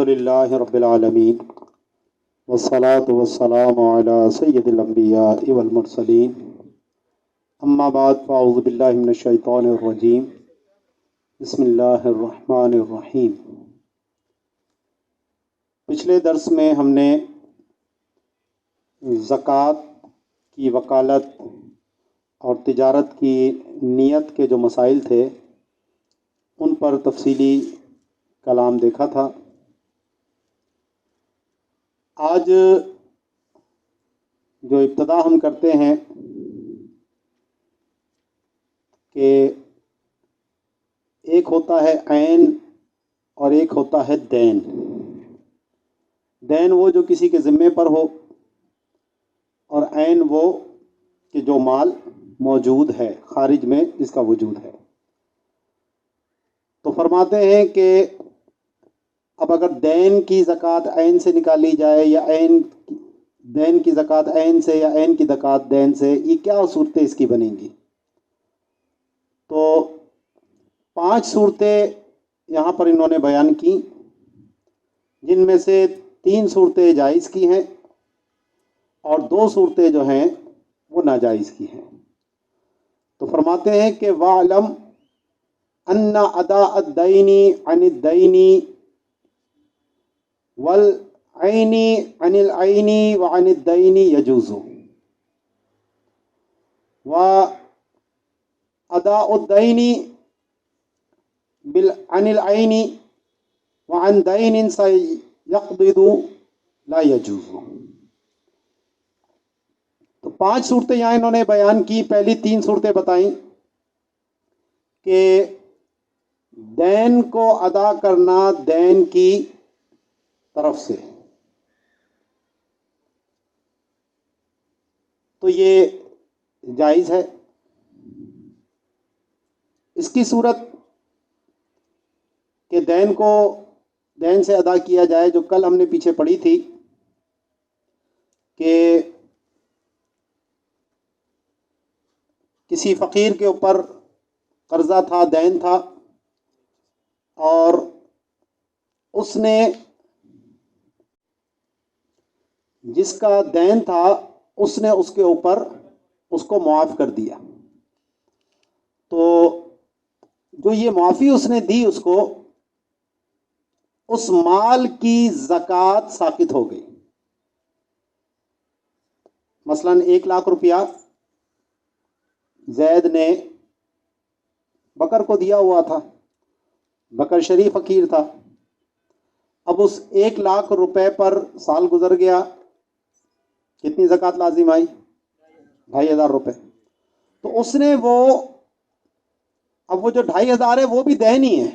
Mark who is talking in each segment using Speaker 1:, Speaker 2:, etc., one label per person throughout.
Speaker 1: للہ رب العالمین والصلاة والسلام علی سید الانبیاء والمرسلین اما بعد فاعوذ باللہ من الشیطان الرجیم بسم اللہ الرحمن الرحیم۔ پچھلے درس میں ہم نے زکوٰۃ کی وکالت اور تجارت کی نیت کے جو مسائل تھے ان پر تفصیلی کلام دیکھا تھا۔ آج جو ابتدا ہم کرتے ہیں کہ ایک ہوتا ہے عین اور ایک ہوتا ہے دین۔ دین وہ جو کسی کے ذمے پر ہو، اور عین وہ کہ جو مال موجود ہے خارج میں جس کا وجود ہے۔ تو فرماتے ہیں کہ اب اگر دین کی زکوٰۃ عین سے نکالی جائے یا دین کی زکوٰۃ عین سے یا عین کی زکوٰۃ دین سے، یہ کیا صورتیں اس کی بنیں گی؟ تو 5 صورتیں یہاں پر انہوں نے بیان کی، جن میں سے 3 صورتیں جائز کی ہیں اور 2 صورتیں جو ہیں وہ ناجائز کی ہیں۔ تو فرماتے ہیں کہ وَاعْلَمْ أَنَّ أَدَاءَ الدَّيْنِ عَنِ الدَّيْنِ وَالْعَيْنِ عَنِ الْعَيْنِ وَعَنِ الدَّيْنِ يَجُوزُ، وَأَدَاءُ الدَّيْنِ عَنِ الْعَيْنِ وَعَنْ دَيْنٍ سَيَقْبِضُ لَا يَجُوزُ۔ تو 5 صورتیں یہاں انہوں نے بیان کی۔ پہلی 3 صورتیں بتائیں کہ دین کو ادا کرنا دین کی طرف سے، تو یہ جائز ہے۔ اس کی صورت کہ دین کو دین سے ادا کیا جائے، جو کل ہم نے پیچھے پڑھی تھی کہ کسی فقیر کے اوپر قرضہ تھا، دین تھا، اور اس نے جس کا دین تھا اس نے اس کے اوپر اس کو معاف کر دیا۔ تو جو یہ معافی اس نے دی، اس کو اس مال کی زکوٰۃ ساقط ہو گئی۔ مثلا 1 لاکھ روپیہ زید نے بکر کو دیا ہوا تھا، بکر شریف فقیر تھا۔ اب اس 1 لاکھ روپے پر سال گزر گیا، کتنی زکوٰۃ لازم آئی؟ 2500 روپے۔ تو اس نے اب وہ جو 2500 ہے وہ بھی دین ہی ہے۔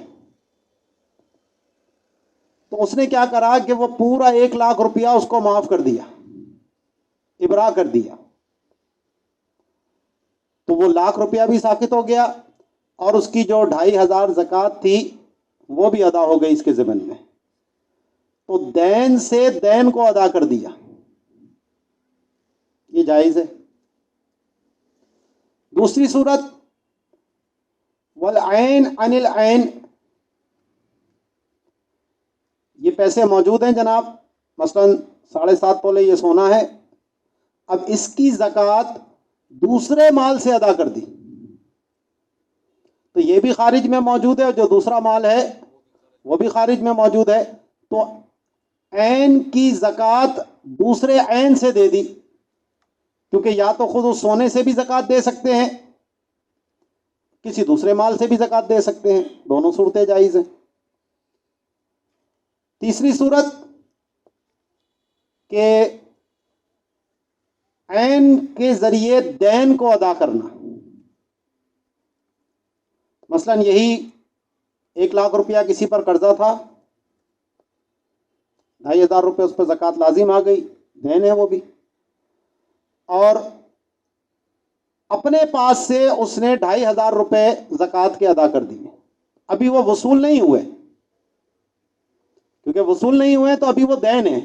Speaker 1: تو اس نے کیا کرا کہ وہ پورا 1 لاکھ روپیہ اس کو معاف کر دیا، ابراء کر دیا۔ تو وہ 1 لاکھ روپیہ بھی ساقط ہو گیا، اور اس کی جو 2500 زکوٰۃ تھی وہ بھی ادا ہو گئی اس کے ضمن میں۔ تو دین سے دین کو ادا کر دیا، یہ جائز ہے۔ دوسری صورت والعین عن العین، یہ پیسے موجود ہیں جناب، مثلا 7.5 تولے یہ سونا ہے، اب اس کی زکوٰۃ دوسرے مال سے ادا کر دی، تو یہ بھی خارج میں موجود ہے، اور جو دوسرا مال ہے وہ بھی خارج میں موجود ہے۔ تو عین کی زکوٰۃ دوسرے عین سے دے دی، کیونکہ یا تو خود اس سونے سے بھی زکوٰۃ دے سکتے ہیں، کسی دوسرے مال سے بھی زکوٰۃ دے سکتے ہیں، دونوں صورتیں جائز ہیں۔ تیسری صورت کہ عین کے ذریعے دین کو ادا کرنا، مثلا یہی 1 لاکھ روپیہ کسی پر قرضہ تھا، 2500 روپے اس پر زکوٰۃ لازم آ گئی، دین ہے وہ بھی، اور اپنے پاس سے اس نے 2500 روپے زکوٰۃ کے ادا کر دیے۔ ابھی وہ وصول نہیں ہوئے، کیونکہ وصول نہیں ہوئے تو ابھی وہ دین ہے،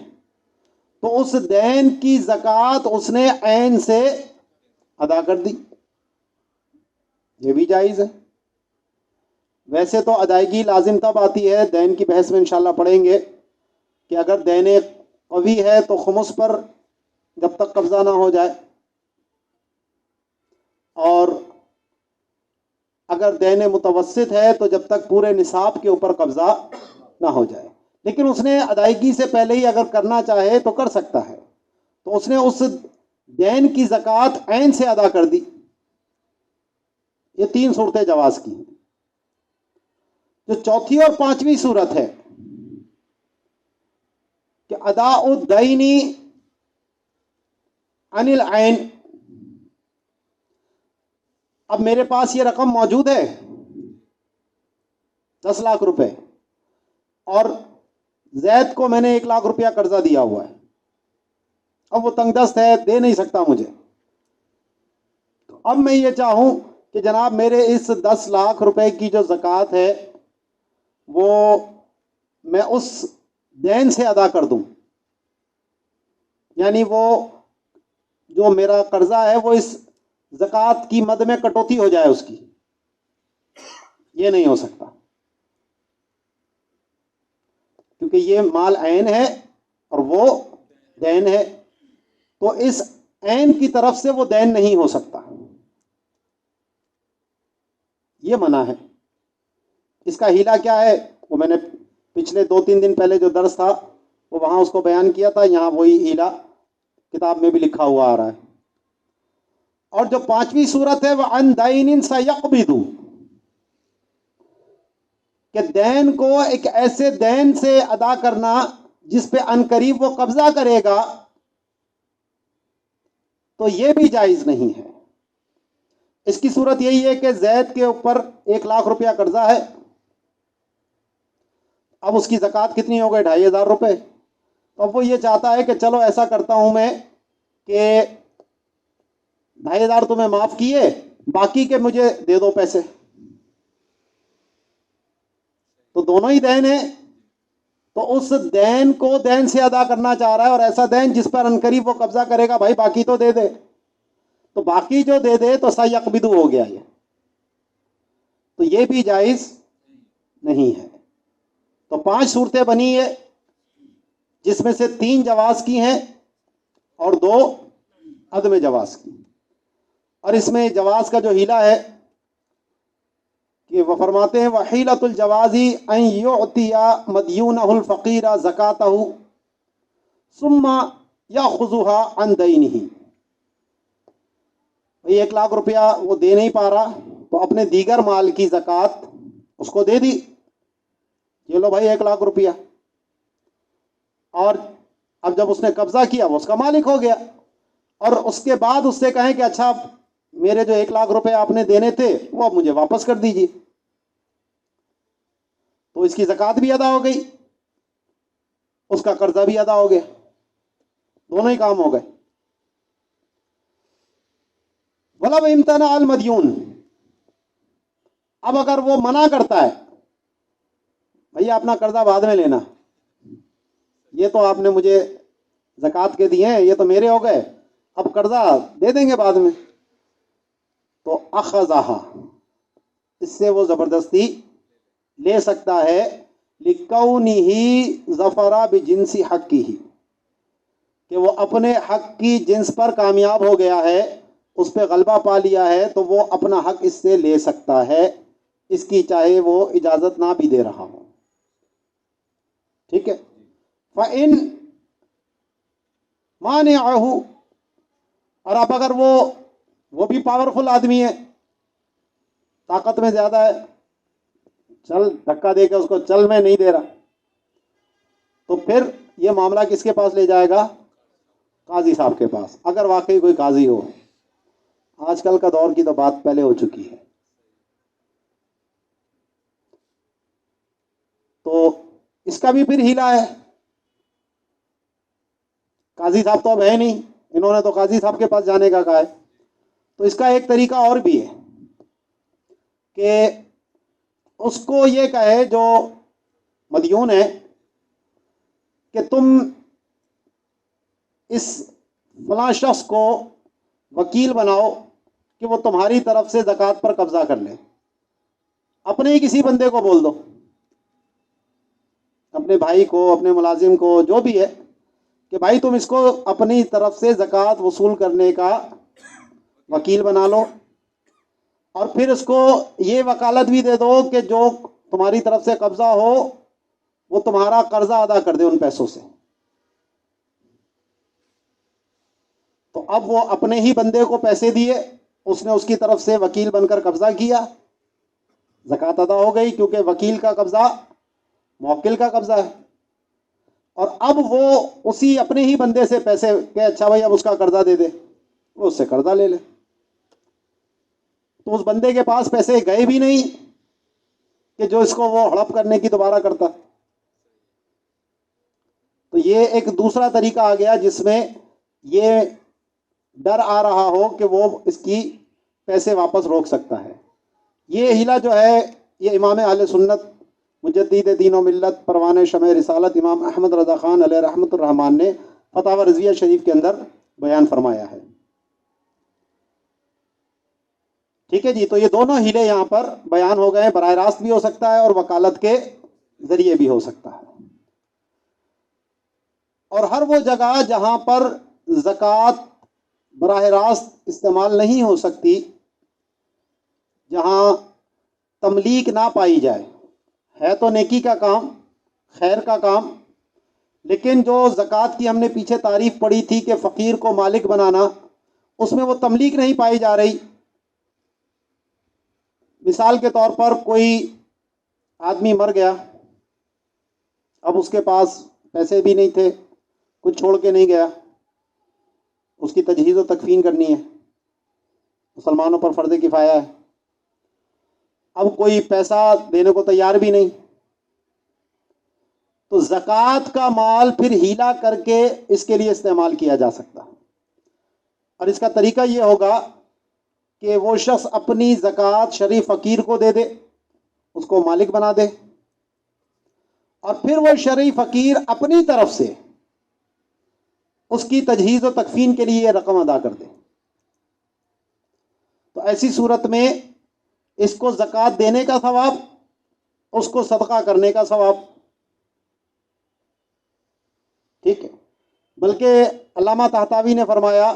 Speaker 1: تو اس دین کی زکوٰۃ اس نے عین سے ادا کر دی، یہ بھی جائز ہے۔ ویسے تو ادائیگی لازم تب آتی ہے، دین کی بحث میں انشاءاللہ پڑھیں گے، کہ اگر دین قوی ہے تو خمس پر جب تک قبضہ نہ ہو جائے، اور اگر دین متوسط ہے تو جب تک پورے نصاب کے اوپر قبضہ نہ ہو جائے۔ لیکن اس نے ادائیگی سے پہلے ہی اگر کرنا چاہے تو کر سکتا ہے، تو اس نے اس دین کی زکوٰۃ عین سے ادا کر دی۔ یہ 3 صورتیں جواز کی ہیں۔ جو چوتھی اور 5ویں صورت ہے کہ اداء الدین عن العین، اب میرے پاس یہ رقم موجود ہے 10 لاکھ روپے، اور زید کو میں نے 1 لاکھ روپیہ قرضہ دیا ہوا ہے، اب وہ تنگ دست ہے، دے نہیں سکتا مجھے، تو اب میں یہ چاہوں کہ جناب میرے اس 10 لاکھ روپے کی جو زکوٰۃ ہے وہ میں اس دین سے ادا کر دوں، یعنی وہ جو میرا قرضہ ہے وہ اس زکوٰۃ کی مد میں کٹوتی ہو جائے اس کی، یہ نہیں ہو سکتا، کیونکہ یہ مال عین ہے اور وہ دین ہے، تو اس عین کی طرف سے وہ دین نہیں ہو سکتا، یہ منع ہے۔ اس کا ہیلہ کیا ہے وہ میں نے پچھلے 2-3 دن پہلے جو درس تھا وہ وہاں اس کو بیان کیا تھا، یہاں وہی ہیلہ کتاب میں بھی لکھا ہوا آ رہا ہے۔ اور جو 5ویں صورت ہے وہ عن دین سیقبض، کہ دین کو ایک ایسے دین سے ادا کرنا جس پہ ان قریب وہ قبضہ کرے گا، تو یہ بھی جائز نہیں ہے۔ اس کی صورت یہی ہے کہ زید کے اوپر 1 لاکھ روپیہ قرضہ ہے، اب اس کی زکوٰۃ کتنی ہو گئی؟ 2500 روپے، تو اب وہ یہ چاہتا ہے کہ چلو ایسا کرتا ہوں میں کہ 2500 تمہیں معاف کیے، باقی کے مجھے دے دو پیسے، تو دونوں ہی دین ہیں، تو اس دین کو دین سے ادا کرنا چاہ رہا ہے، اور ایسا دین جس پر عنقریب وہ قبضہ کرے گا، بھائی باقی تو دے دے، تو باقی جو دے دے تو سیقبض ہو گیا یہ، تو یہ بھی جائز نہیں ہے۔ تو 5 صورتیں بنی ہے، جس میں سے 3 جواز کی ہیں اور 2 عدم جواز کی، اور اس میں جواز کا جو ہیلہ ہے کہ وہ فرماتے ہیں وحیلۃ الجواز ان یعطی مدیونہ الفقیر زکاتہ ثم یاخذها عن دینہ، 1 لاکھ روپیہ وہ دے نہیں پا رہا تو اپنے دیگر مال کی زکوٰۃ اس کو دے دی، یہ لو بھائی 1 لاکھ روپیہ، اور اب جب اس نے قبضہ کیا وہ اس کا مالک ہو گیا، اور اس کے بعد اس سے کہیں کہ اچھا میرے جو 1 لاکھ روپے آپ نے دینے تھے وہ اب مجھے واپس کر دیجیے، تو اس کی زکوٰۃ بھی ادا ہو گئی، اس کا قرضہ بھی ادا ہو گیا، دونوں ہی کام ہو گئے۔ وَلَوْ امْتَنَعَ الْمَدْيُونُ، اب اگر وہ منع کرتا ہے بھیا اپنا قرضہ بعد میں لینا، یہ تو آپ نے مجھے زکوٰۃ کے دیے ہیں، یہ تو میرے ہو گئے، اب قرضہ دے دیں گے بعد میں، تو اخذہا، اس سے وہ زبردستی لے سکتا ہے، لِکَوْنِهِ ظَفَرَ بِجِنْسِ حَقِّهِ، کہ وہ اپنے حق کی جنس پر کامیاب ہو گیا ہے، اس پہ غلبہ پا لیا ہے، تو وہ اپنا حق اس سے لے سکتا ہے، اس کی چاہے وہ اجازت نہ بھی دے رہا ہو، ٹھیک ہے۔ فَإِن مَانِعَهُ، اور اب اگر وہ بھی پاورفل آدمی ہے، طاقت میں زیادہ ہے، چل دھکا دے کے اس کو چل میں نہیں دے رہا، تو پھر یہ معاملہ کس کے پاس لے جائے گا؟ قاضی صاحب کے پاس، اگر واقعی کوئی قاضی ہو، آج کل کا دور کی تو بات پہلے ہو چکی ہے، تو اس کا بھی پھر ہیلا ہے، قاضی صاحب تو اب ہے نہیں، انہوں نے تو قاضی صاحب کے پاس جانے کا کہا ہے، تو اس کا ایک طریقہ اور بھی ہے کہ اس کو یہ کہے جو مدیون ہے کہ تم اس فلاں شخص کو وکیل بناؤ کہ وہ تمہاری طرف سے زکوٰۃ پر قبضہ کر لے، اپنے ہی کسی بندے کو بول دو، اپنے بھائی کو، اپنے ملازم کو، جو بھی ہے، کہ بھائی تم اس کو اپنی طرف سے زکوٰۃ وصول کرنے کا وکیل بنا لو، اور پھر اس کو یہ وکالت بھی دے دو کہ جو تمہاری طرف سے قبضہ ہو وہ تمہارا قرضہ ادا کر دے ان پیسوں سے۔ تو اب وہ اپنے ہی بندے کو پیسے دیے، اس نے اس کی طرف سے وکیل بن کر قبضہ کیا، زکوٰۃ ادا ہو گئی، کیونکہ وکیل کا قبضہ موکل کا قبضہ ہے۔ اور اب وہ اسی اپنے ہی بندے سے پیسے کہ اچھا بھائی اب اس کا قرضہ دے دے، وہ اس سے قرضہ لے لے، تو اس بندے کے پاس پیسے گئے بھی نہیں کہ جو اس کو وہ ہڑپ کرنے کی دوبارہ کرتا۔ تو یہ ایک دوسرا طریقہ آ گیا جس میں یہ ڈر آ رہا ہو کہ وہ اس کی پیسے واپس روک سکتا ہے۔ یہ ہیلا جو ہے یہ امام اہل سنت مجدد دین و ملت پروان شمع رسالت امام احمد رضا خان علیہ رحمۃ الرحمان نے فتاوی رضویہ شریف کے اندر بیان فرمایا ہے۔ ٹھیک ہے جی، تو یہ دونوں ہیلے یہاں پر بیان ہو گئے، براہ راست بھی ہو سکتا ہے اور وکالت کے ذریعے بھی ہو سکتا ہے۔ اور ہر وہ جگہ جہاں پر زکوٰۃ براہ راست استعمال نہیں ہو سکتی، جہاں تملیک نہ پائی جائے، ہے تو نیکی کا کام، خیر کا کام، لیکن جو زکوٰۃ کی ہم نے پیچھے تعریف پڑھی تھی کہ فقیر کو مالک بنانا، اس میں وہ تملیک نہیں پائی جا رہی۔ مثال کے طور پر کوئی آدمی مر گیا، اب اس کے پاس پیسے بھی نہیں تھے، کچھ چھوڑ کے نہیں گیا، اس کی تجہیز و تکفین کرنی ہے، مسلمانوں پر فرض کفایہ ہے، اب کوئی پیسہ دینے کو تیار بھی نہیں، تو زکوٰۃ کا مال پھر ہیلا کر کے اس کے لیے استعمال کیا جا سکتا ہے۔ اور اس کا طریقہ یہ ہوگا کہ وہ شخص اپنی زکوٰۃ شریف فقیر کو دے دے، اس کو مالک بنا دے، اور پھر وہ شریف فقیر اپنی طرف سے اس کی تجہیز و تکفین کے لیے یہ رقم ادا کر دے۔ تو ایسی صورت میں اس کو زکوٰۃ دینے کا ثواب، اس کو صدقہ کرنے کا ثواب۔ ٹھیک ہے، بلکہ علامہ طحطاوی نے فرمایا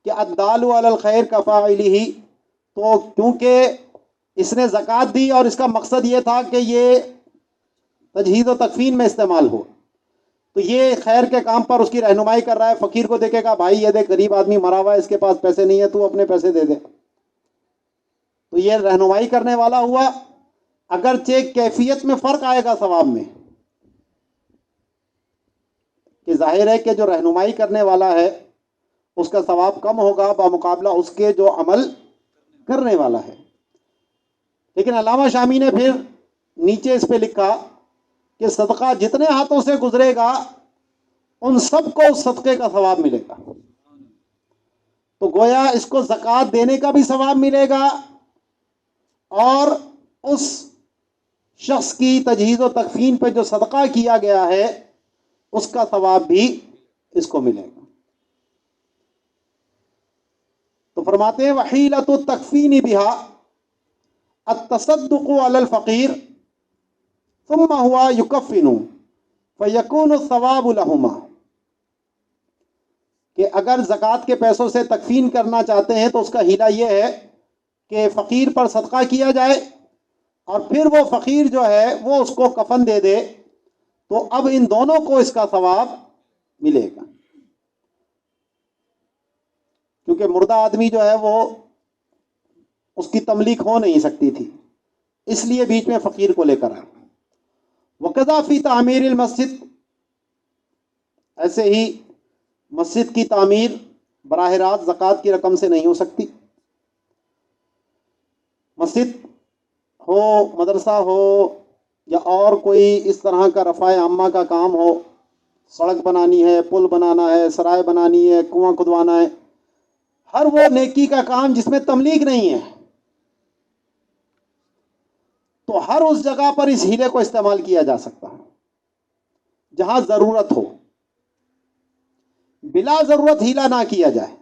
Speaker 1: کہ الدال علی الخیر کفاعلہ، تو کیونکہ اس نے زکوٰۃ دی اور اس کا مقصد یہ تھا کہ یہ تجہیز و تکفین میں استعمال ہو، تو یہ خیر کے کام پر اس کی رہنمائی کر رہا ہے۔ فقیر کو دیکھے گا بھائی یہ دیکھ غریب آدمی مرا ہوا ہے، اس کے پاس پیسے نہیں ہے، تو اپنے پیسے دے دے، تو یہ رہنمائی کرنے والا ہوا، اگرچہ کیفیت میں فرق آئے گا ثواب میں، کہ ظاہر ہے کہ جو رہنمائی کرنے والا ہے اس کا ثواب کم ہوگا بمقابلہ اس کے جو عمل کرنے والا ہے۔ لیکن علامہ شامی نے پھر نیچے اس پہ لکھا کہ صدقہ جتنے ہاتھوں سے گزرے گا ان سب کو اس صدقے کا ثواب ملے گا۔ تو گویا اس کو زکوٰۃ دینے کا بھی ثواب ملے گا، اور اس شخص کی تجہیز و تکفین پہ جو صدقہ کیا گیا ہے اس کا ثواب بھی اس کو ملے گا۔ تو فرماتے ہیں وحیلۃ التکفین بہا التصدق علی الفقیر ثم ہوا یکفن فیکون الثواب لہما، کہ اگر زکوٰۃ کے پیسوں سے تکفین کرنا چاہتے ہیں تو اس کا ہیلہ یہ ہے کہ فقیر پر صدقہ کیا جائے، اور پھر وہ فقیر جو ہے وہ اس کو کفن دے دے، تو اب ان دونوں کو اس کا ثواب ملے گا، کیونکہ مردہ آدمی جو ہے وہ اس کی تملیک ہو نہیں سکتی تھی، اس لیے بیچ میں فقیر کو لے کر آئے۔ وقضا فی تعمیر المسجد، ایسے ہی مسجد کی تعمیر براہ راست زکوٰۃ کی رقم سے نہیں ہو سکتی۔ مسجد ہو، مدرسہ ہو، یا اور کوئی اس طرح کا رفع عامہ کا کام ہو، سڑک بنانی ہے، پل بنانا ہے، سرائے بنانی ہے، کنواں کھدوانا ہے، ہر وہ نیکی کا کام جس میں تملیک نہیں ہے، تو ہر اس جگہ پر اس ہیلے کو استعمال کیا جا سکتا ہے جہاں ضرورت ہو، بلا ضرورت ہیلا نہ کیا جائے۔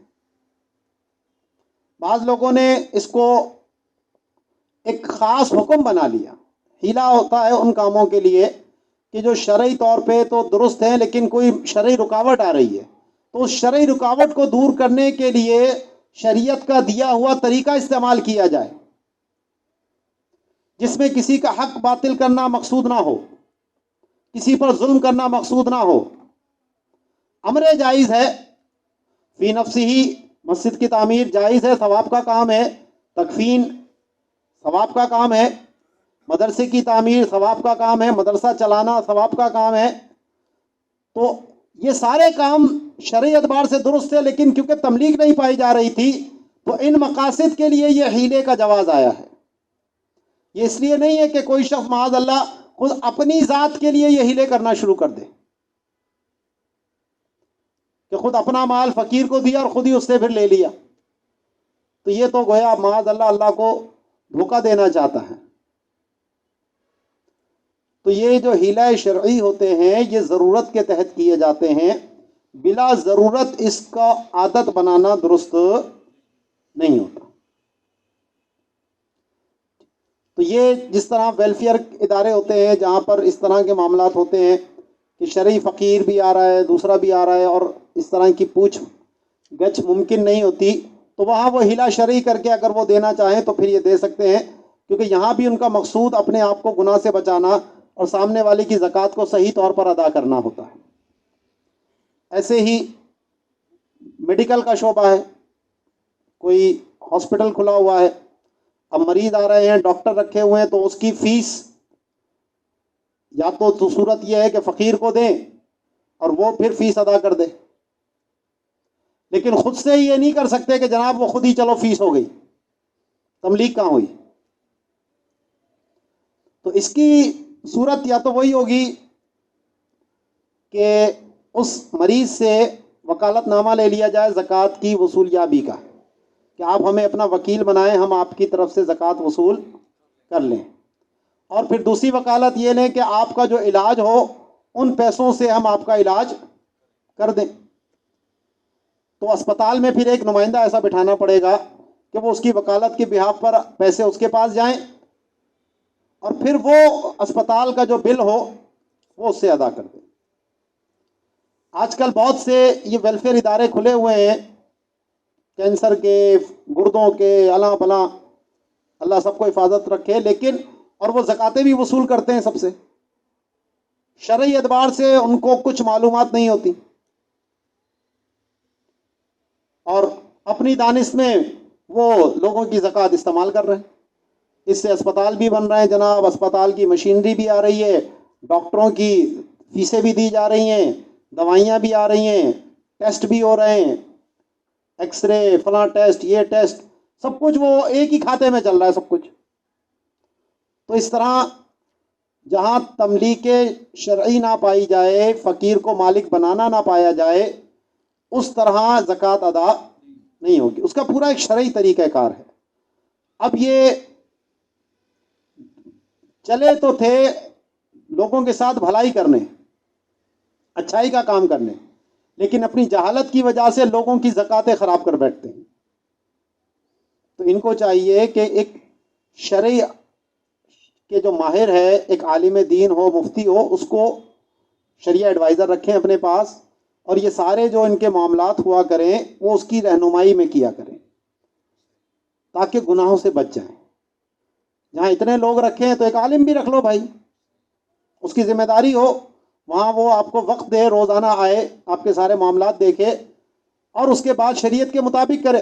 Speaker 1: بعض لوگوں نے اس کو ایک خاص حکم بنا لیا، ہیلا ہوتا ہے ان کاموں کے لیے کہ جو شرعی طور پہ تو درست ہیں لیکن کوئی شرعی رکاوٹ آ رہی ہے، تو اس شرعی رکاوٹ کو دور کرنے کے لیے شریعت کا دیا ہوا طریقہ استعمال کیا جائے، جس میں کسی کا حق باطل کرنا مقصود نہ ہو، کسی پر ظلم کرنا مقصود نہ ہو۔ امر جائز ہے، فی نفسی ہی مسجد کی تعمیر جائز ہے، ثواب کا کام ہے، تکفین ثواب کا کام ہے، مدرسے کی تعمیر ثواب کا کام ہے، مدرسہ چلانا ثواب کا کام ہے۔ تو یہ سارے کام شرعی اعتبار سے درست ہے، لیکن کیونکہ تملیغ نہیں پائی جا رہی تھی تو ان مقاصد کے لیے یہ حیلے کا جواز آیا ہے۔ یہ اس لیے نہیں ہے کہ کوئی شخص معاذ اللہ خود اپنی ذات کے لیے یہ حیلے کرنا شروع کر دے کہ خود اپنا مال فقیر کو دیا اور خود ہی اس سے پھر لے لیا، تو یہ تو گویا معاذ اللہ اللہ کو دھوکہ دینا چاہتا ہے۔ تو یہ جو حیلہ شرعی ہوتے ہیں یہ ضرورت کے تحت کیے جاتے ہیں، بلا ضرورت اس کا عادت بنانا درست نہیں ہوتا۔ تو یہ جس طرح ویلفیئر ادارے ہوتے ہیں جہاں پر اس طرح کے معاملات ہوتے ہیں کہ شرعی فقیر بھی آ رہا ہے، دوسرا بھی آ رہا ہے، اور اس طرح کی پوچھ گچھ ممکن نہیں ہوتی، تو وہاں وہ حیلہ شرعی کر کے اگر وہ دینا چاہیں تو پھر یہ دے سکتے ہیں، کیونکہ یہاں بھی ان کا مقصود اپنے آپ کو گناہ سے بچانا اور سامنے والے کی زکوٰۃ کو صحیح طور پر ادا کرنا ہوتا ہے۔ ایسے ہی میڈیکل کا شعبہ ہے، کوئی ہاسپٹل کھلا ہوا ہے، اب مریض آ رہے ہیں، ڈاکٹر رکھے ہوئے ہیں، تو اس کی فیس یا تو صورت یہ ہے کہ فقیر کو دیں اور وہ پھر فیس ادا کر دے، لیکن خود سے یہ نہیں کر سکتے کہ جناب وہ خود ہی چلو فیس ہو گئی، تملیغ کہاں ہوئی؟ تو اس کی صورت یا تو وہی ہوگی کہ اس مریض سے وکالت نامہ لے لیا جائے زکوٰۃ کی وصولیابی کا کہ آپ ہمیں اپنا وکیل بنائیں، ہم آپ کی طرف سے زکوٰۃ وصول کر لیں، اور پھر دوسری وکالت یہ لیں کہ آپ کا جو علاج ہو ان پیسوں سے ہم آپ کا علاج کر دیں۔ تو اسپتال میں پھر ایک نمائندہ ایسا بٹھانا پڑے گا کہ وہ اس کی وکالت کے بہاف پر پیسے اس کے پاس جائیں اور پھر وہ اسپتال کا جو بل ہو وہ اس سے ادا کر دیں۔ آج کل بہت سے یہ ویلفیئر ادارے کھلے ہوئے ہیں، کینسر کے، گردوں کے، اللہ بلا، اللہ سب کو حفاظت رکھے، لیکن اور وہ زکاتیں بھی وصول کرتے ہیں سب سے، شرعی اعتبار سے ان کو کچھ معلومات نہیں ہوتی، اور اپنی دانش میں وہ لوگوں کی زکوٰۃ استعمال کر رہے ہیں۔ اس سے اسپتال بھی بن رہے ہیں جناب، اسپتال کی مشینری بھی آ رہی ہے، ڈاکٹروں کی فیسیں بھی دی جا رہی ہیں، دوائیاں بھی آ رہی ہیں، ٹیسٹ بھی ہو رہے ہیں، ایکس رے، فلاں ٹیسٹ، یہ ٹیسٹ، سب کچھ وہ ایک ہی کھاتے میں چل رہا ہے سب کچھ۔ تو اس طرح جہاں تملیغ شرعی نہ پائی جائے، فقیر کو مالک بنانا نہ پایا جائے، اس طرح زکوٰۃ ادا نہیں ہوگی، اس کا پورا ایک شرعی طریقہ کار ہے۔ اب یہ چلے تو تھے لوگوں کے ساتھ بھلائی کرنے، اچھائی کا کام کرنے، لیکن اپنی جہالت کی وجہ سے لوگوں کی زکاتیں خراب کر بیٹھتے ہیں۔ تو ان کو چاہیے کہ ایک شرعی کے جو ماہر ہے، ایک عالم دین ہو، مفتی ہو، اس کو شریعہ ایڈوائزر رکھیں اپنے پاس، اور یہ سارے جو ان کے معاملات ہوا کریں وہ اس کی رہنمائی میں کیا کریں تاکہ گناہوں سے بچ جائیں۔ جہاں اتنے لوگ رکھیں تو ایک عالم بھی رکھ لو بھائی، اس کی ذمہ داری ہو، وہاں وہ آپ کو وقت دے، روزانہ آئے، آپ کے سارے معاملات دیکھے اور اس کے بعد شریعت کے مطابق کرے۔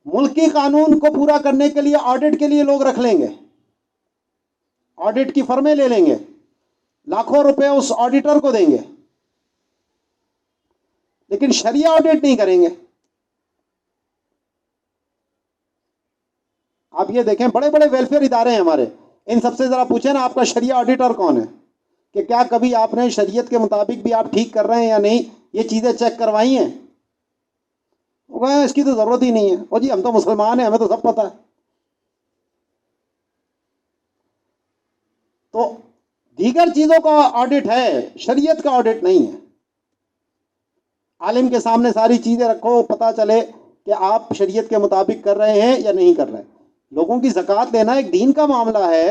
Speaker 1: ملکی قانون کو پورا کرنے کے لیے آڈٹ کے لیے لوگ رکھ لیں گے، آڈٹ کی فرمیں لے لیں گے، لاکھوں روپے اس آڈیٹر کو دیں گے، لیکن شریعہ آڈٹ نہیں کریں گے۔ آپ یہ دیکھیں بڑے بڑے ویلفیئر ادارے ہیں ہمارے، ان سب سے ذرا پوچھیں نا آپ کا شریعہ آڈیٹر کون ہے، کہ کیا کبھی آپ نے شریعت کے مطابق بھی آپ ٹھیک کر رہے ہیں یا نہیں، یہ چیزیں چیک کروائی ہیں؟ وہ کہیں اس کی تو ضرورت ہی نہیں ہے، وہ جی ہم تو مسلمان ہیں، ہمیں تو سب پتہ ہے۔ تو دیگر چیزوں کا آڈٹ ہے، شریعت کا آڈٹ نہیں ہے۔ عالم کے سامنے ساری چیزیں رکھو، پتہ چلے کہ آپ شریعت کے مطابق کر رہے ہیں یا نہیں کر رہے ہیں۔ لوگوں کی زکوٰۃ لینا ایک دین کا معاملہ ہے،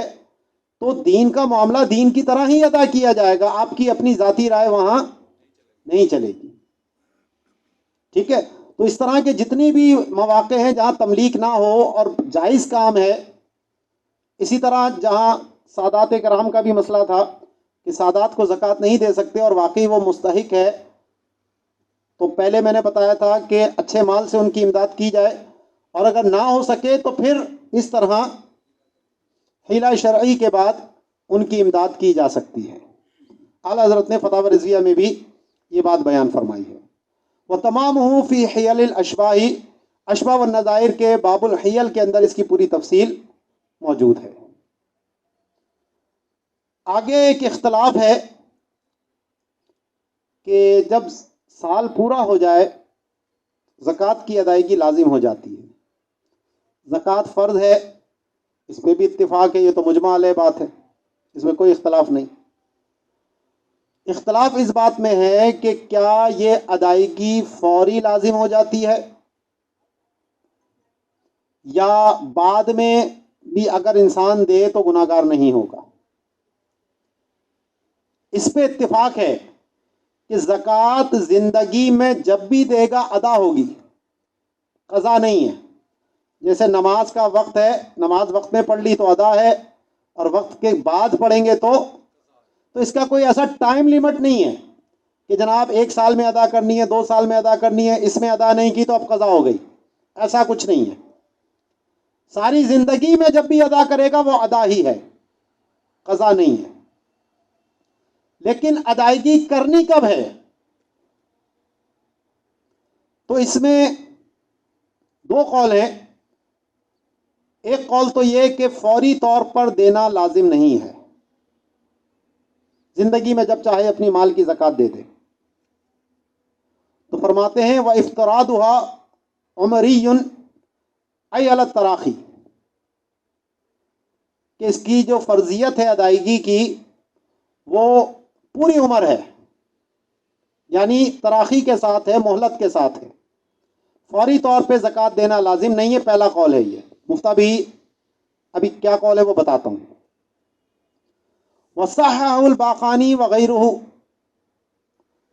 Speaker 1: تو دین کا معاملہ دین کی طرح ہی ادا کیا جائے گا، آپ کی اپنی ذاتی رائے وہاں نہیں چلے گی. ٹھیک ہے؟ تو اس طرح کے جتنی بھی مواقع ہیں جہاں تملیک نہ ہو اور جائز کام ہے، اسی طرح جہاں سادات کرام کا بھی مسئلہ تھا کہ سادات کو زکوٰۃ نہیں دے سکتے اور واقعی وہ مستحق ہے، تو پہلے میں نے بتایا تھا کہ اچھے مال سے ان کی امداد کی جائے، اور اگر نہ ہو سکے تو پھر اس طرح حیلہ شرعی کے بعد ان کی امداد کی جا سکتی ہے. اعلیٰ حضرت نے فتاوی رضویہ میں بھی یہ بات بیان فرمائی ہے. وتمامہ فی حیل الاشباہ، اشباہ والنظائر کے باب الحیل کے اندر اس کی پوری تفصیل موجود ہے. آگے ایک اختلاف ہے کہ جب سال پورا ہو جائے زکوٰۃ کی ادائیگی لازم ہو جاتی ہے. زکوٰۃ فرض ہے، اس پہ بھی اتفاق ہے، یہ تو مجمع علیہ بات ہے، اس میں کوئی اختلاف نہیں. اختلاف اس بات میں ہے کہ کیا یہ ادائیگی فوری لازم ہو جاتی ہے یا بعد میں بھی اگر انسان دے تو گناہ گار نہیں ہوگا. اس پہ اتفاق ہے کہ زکوٰۃ زندگی میں جب بھی دے گا ادا ہوگی، قضا نہیں ہے. جیسے نماز کا وقت ہے، نماز وقت میں پڑھ لی تو ادا ہے، اور وقت کے بعد پڑھیں گے تو اس کا کوئی ایسا ٹائم لیمٹ نہیں ہے کہ جناب 1 سال میں ادا کرنی ہے، 2 سال میں ادا کرنی ہے، اس میں ادا نہیں کی تو اب قضا ہو گئی. ایسا کچھ نہیں ہے. ساری زندگی میں جب بھی ادا کرے گا وہ ادا ہی ہے، قضا نہیں ہے. لیکن ادائیگی کرنی کب ہے؟ تو اس میں 2 قول ہیں. ایک قول تو یہ کہ فوری طور پر دینا لازم نہیں ہے، زندگی میں جب چاہے اپنی مال کی زکوٰۃ دے دے. تو فرماتے ہیں وَإِفْتِرَاضُهَا عُمَرِيٌّ أَيْ عَلَى التَّرَاخِي، کہ اس کی جو فرضیت ہے ادائیگی کی وہ پوری عمر ہے، یعنی تراخی کے ساتھ ہے، مہلت کے ساتھ ہے. فوری طور پہ زکوٰۃ دینا لازم نہیں ہے. پہلا قول ہے یہ. مفتابی ابھی کیا قول ہے وہ بتاتا ہوں. وصححہ الباقانی وغیرہ،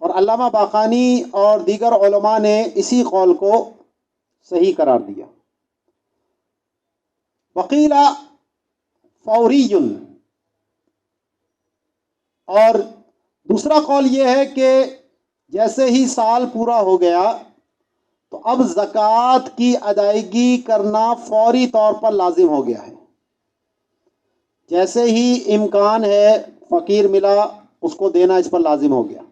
Speaker 1: اور علامہ باقانی اور دیگر علماء نے اسی قول کو صحیح قرار دیا. وقیل فوری، اور دوسرا قول یہ ہے کہ جیسے ہی سال پورا ہو گیا تو اب زکوٰۃ کی ادائیگی کرنا فوری طور پر لازم ہو گیا ہے. جیسے ہی امکان ہے، فقیر ملا، اس کو دینا اس پر لازم ہو گیا.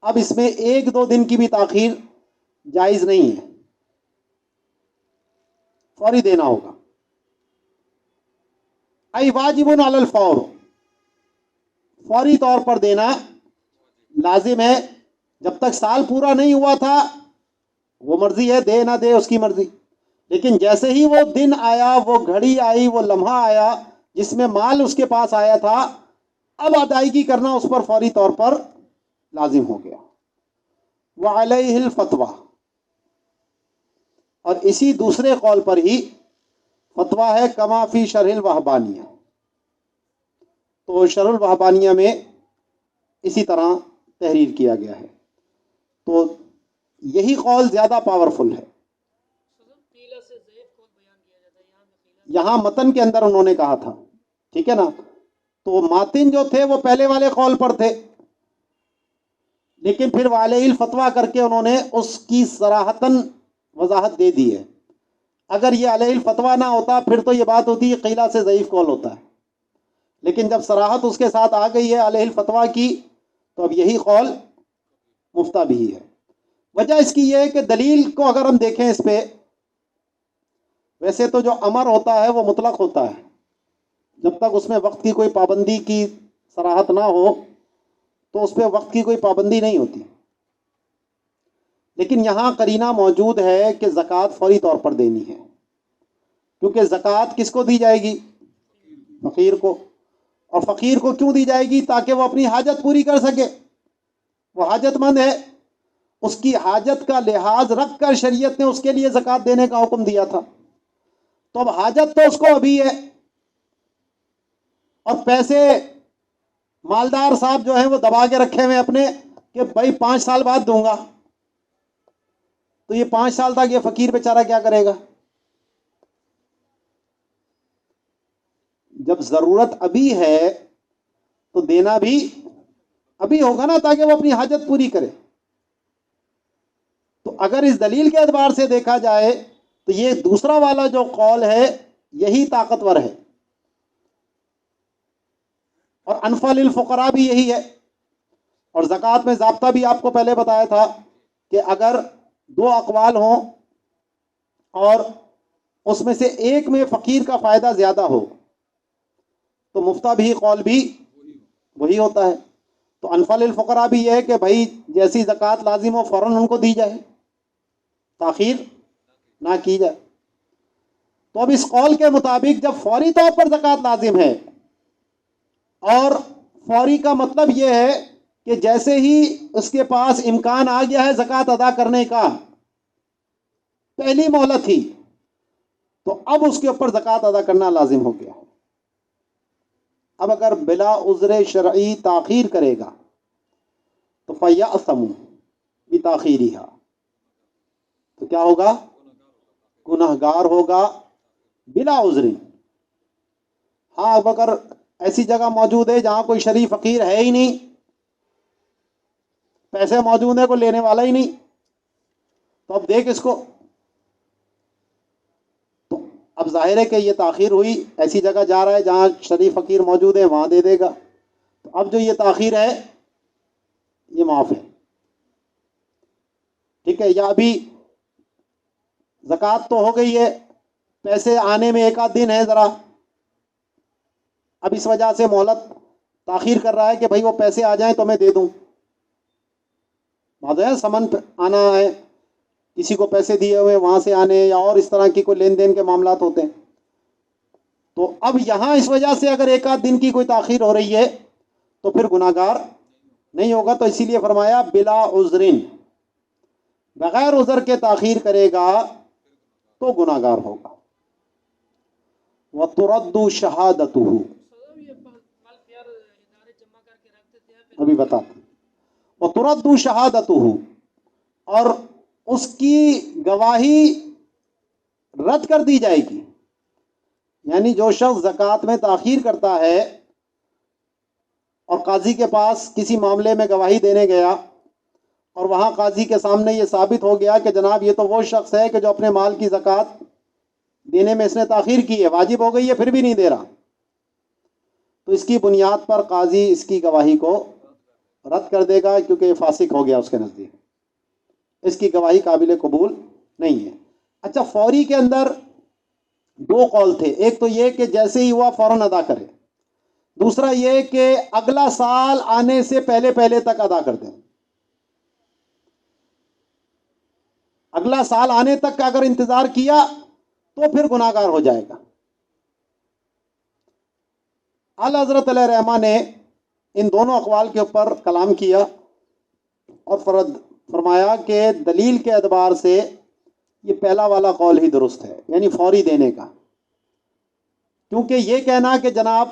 Speaker 1: اب اس میں 1-2 دن کی بھی تاخیر جائز نہیں ہے، فوری دینا ہوگا. ای واجب علی الفور، فوری طور پر دینا لازم ہے. جب تک سال پورا نہیں ہوا تھا وہ مرضی ہے، دے نہ دے اس کی مرضی، لیکن جیسے ہی وہ دن آیا، وہ گھڑی آئی، وہ لمحہ آیا جس میں مال اس کے پاس آیا تھا، اب ادائیگی کرنا اس پر فوری طور پر لازم ہو گیا. وعلیہ الفتویٰ، اور اسی دوسرے قول پر ہی فتویٰ ہے، کما فی شرح الوہبانیہ. تو شرح الوہبانیہ میں اسی طرح تحریر کیا گیا ہے. تو یہی قول زیادہ پاورفل ہے. یہاں متن کے اندر انہوں نے کہا تھا، ٹھیک ہے نا. تو ماتن جو تھے وہ پہلے والے قول پر تھے، لیکن پھر وعلیہ الفتویٰ کر کے انہوں نے اس کی صراحتاً وضاحت دے دی ہے. اگر یہ علیہ الفتویٰ نہ ہوتا پھر تو یہ بات ہوتی ہے قیلہ سے ضعیف قول ہوتا ہے، لیکن جب صراحت اس کے ساتھ آ گئی ہے علیہ الفتویٰ کی تو اب یہی قول مفتہ بھی ہے. وجہ اس کی یہ ہے کہ دلیل کو اگر ہم دیکھیں اس پہ، ویسے تو جو امر ہوتا ہے وہ مطلق ہوتا ہے، جب تک اس میں وقت کی کوئی پابندی کی صراحت نہ ہو تو اس پہ وقت کی کوئی پابندی نہیں ہوتی. لیکن یہاں قرینہ موجود ہے کہ زکوٰۃ فوری طور پر دینی ہے، کیونکہ زکوٰۃ کس کو دی جائے گی؟ فقیر کو. اور فقیر کو کیوں دی جائے گی؟ تاکہ وہ اپنی حاجت پوری کر سکے. وہ حاجت مند ہے، اس کی حاجت کا لحاظ رکھ کر شریعت نے اس کے لیے زکوٰۃ دینے کا حکم دیا تھا. تو اب حاجت تو اس کو ابھی ہے، اور پیسے مالدار صاحب جو ہیں وہ دبا کے رکھے ہوئے اپنے کہ بھائی 5 سال بعد دوں گا، تو یہ 5 سال تک یہ فقیر بیچارہ کیا کرے گا؟ جب ضرورت ابھی ہے تو دینا بھی ابھی ہوگا نا، تاکہ وہ اپنی حاجت پوری کرے۔ تو اگر اس دلیل کے اعتبار سے دیکھا جائے تو یہ دوسرا والا جو قول ہے یہی طاقتور ہے، اور انفع للفقراء بھی یہی ہے۔ اور زکوٰۃ میں ضابطہ بھی آپ کو پہلے بتایا تھا کہ اگر 2 اقوال ہوں اور اس میں سے ایک میں فقیر کا فائدہ زیادہ ہو تو مفتہ بھی قول بھی وہی ہوتا ہے۔ تو انفع للفقراء بھی یہ ہے کہ بھائی جیسی زکوٰۃ لازم ہو فوراً ان کو دی جائے، تاخیر نہ کی جائے۔ تو اب اس قول کے مطابق جب فوری طور پر زکوٰۃ لازم ہے، اور فوری کا مطلب یہ ہے کہ جیسے ہی اس کے پاس امکان آ گیا ہے زکوٰۃ ادا کرنے کا، پہلی مہلت تھی، تو اب اس کے اوپر زکوٰۃ ادا کرنا لازم ہو گیا۔ اب اگر بلا عذر شرعی تاخیر کرے گا تو فَيَأْثَمُ بِتَأْخِيرِهَا، تو کیا ہوگا؟ گنہگار ہوگا بلا عذر۔ ہاں اب اگر ایسی جگہ موجود ہے جہاں کوئی شریف فقیر ہے ہی نہیں، پیسے موجود ہیں، کوئی لینے والا ہی نہیں، تو اب دیکھ اس کو، تو اب ظاہر ہے کہ یہ تاخیر ہوئی، ایسی جگہ جا رہا ہے جہاں شریف فقیر موجود ہے، وہاں دے دے گا، تو اب جو یہ تاخیر ہے یہ معاف ہے، ٹھیک ہے۔ یا ابھی زکوٰۃ تو ہو گئی ہے، پیسے آنے میں 1 آدھ دن ہے ذرا، اب اس وجہ سے مہلت تاخیر کر رہا ہے کہ بھائی وہ پیسے آ جائیں تو میں دے دوں۔ بات ہے سمن آنا ہے، کسی کو پیسے دیے ہوئے وہاں سے آنے، یا اور اس طرح کی کوئی لین دین کے معاملات ہوتے ہیں، تو اب یہاں اس وجہ سے اگر 1 آدھ دن کی کوئی تاخیر ہو رہی ہے تو پھر گناہگار نہیں ہوگا۔ تو اسی لیے فرمایا بلا عذرن، بغیر عذر کے تاخیر کرے گا تو گناہگار ہوگا۔ وَتُرَدُّ شَهَادَتُهُ، ابھی بتاتے ہیں۔ وَتُرَدُّ شَهَادَتُهُ، اور اس کی گواہی رد کر دی جائے گی۔ یعنی جو شخص زکوٰۃ میں تاخیر کرتا ہے اور قاضی کے پاس کسی معاملے میں گواہی دینے گیا، اور وہاں قاضی کے سامنے یہ ثابت ہو گیا کہ جناب یہ تو وہ شخص ہے کہ جو اپنے مال کی زکوٰۃ دینے میں اس نے تاخیر کی ہے، واجب ہو گئی ہے پھر بھی نہیں دے رہا، تو اس کی بنیاد پر قاضی اس کی گواہی کو رد کر دے گا، کیونکہ یہ فاسق ہو گیا اس کے نزدیک، اس کی گواہی قابل قبول نہیں ہے۔ اچھا، فوری کے اندر 2 قول تھے، ایک تو یہ کہ جیسے ہی ہوا فوراً ادا کرے، دوسرا یہ کہ اگلا سال آنے سے پہلے پہلے تک ادا کر دیں۔ اگلا سال آنے تک کا اگر انتظار کیا تو پھر گناہگار ہو جائے گا۔ اعلیٰ حضرت علیہ رحمہ نے ان دونوں اقوال کے اوپر کلام کیا اور فرمایا کہ دلیل کے اعتبار سے یہ پہلا والا قول ہی درست ہے، یعنی فوری دینے کا، کیونکہ یہ کہنا کہ جناب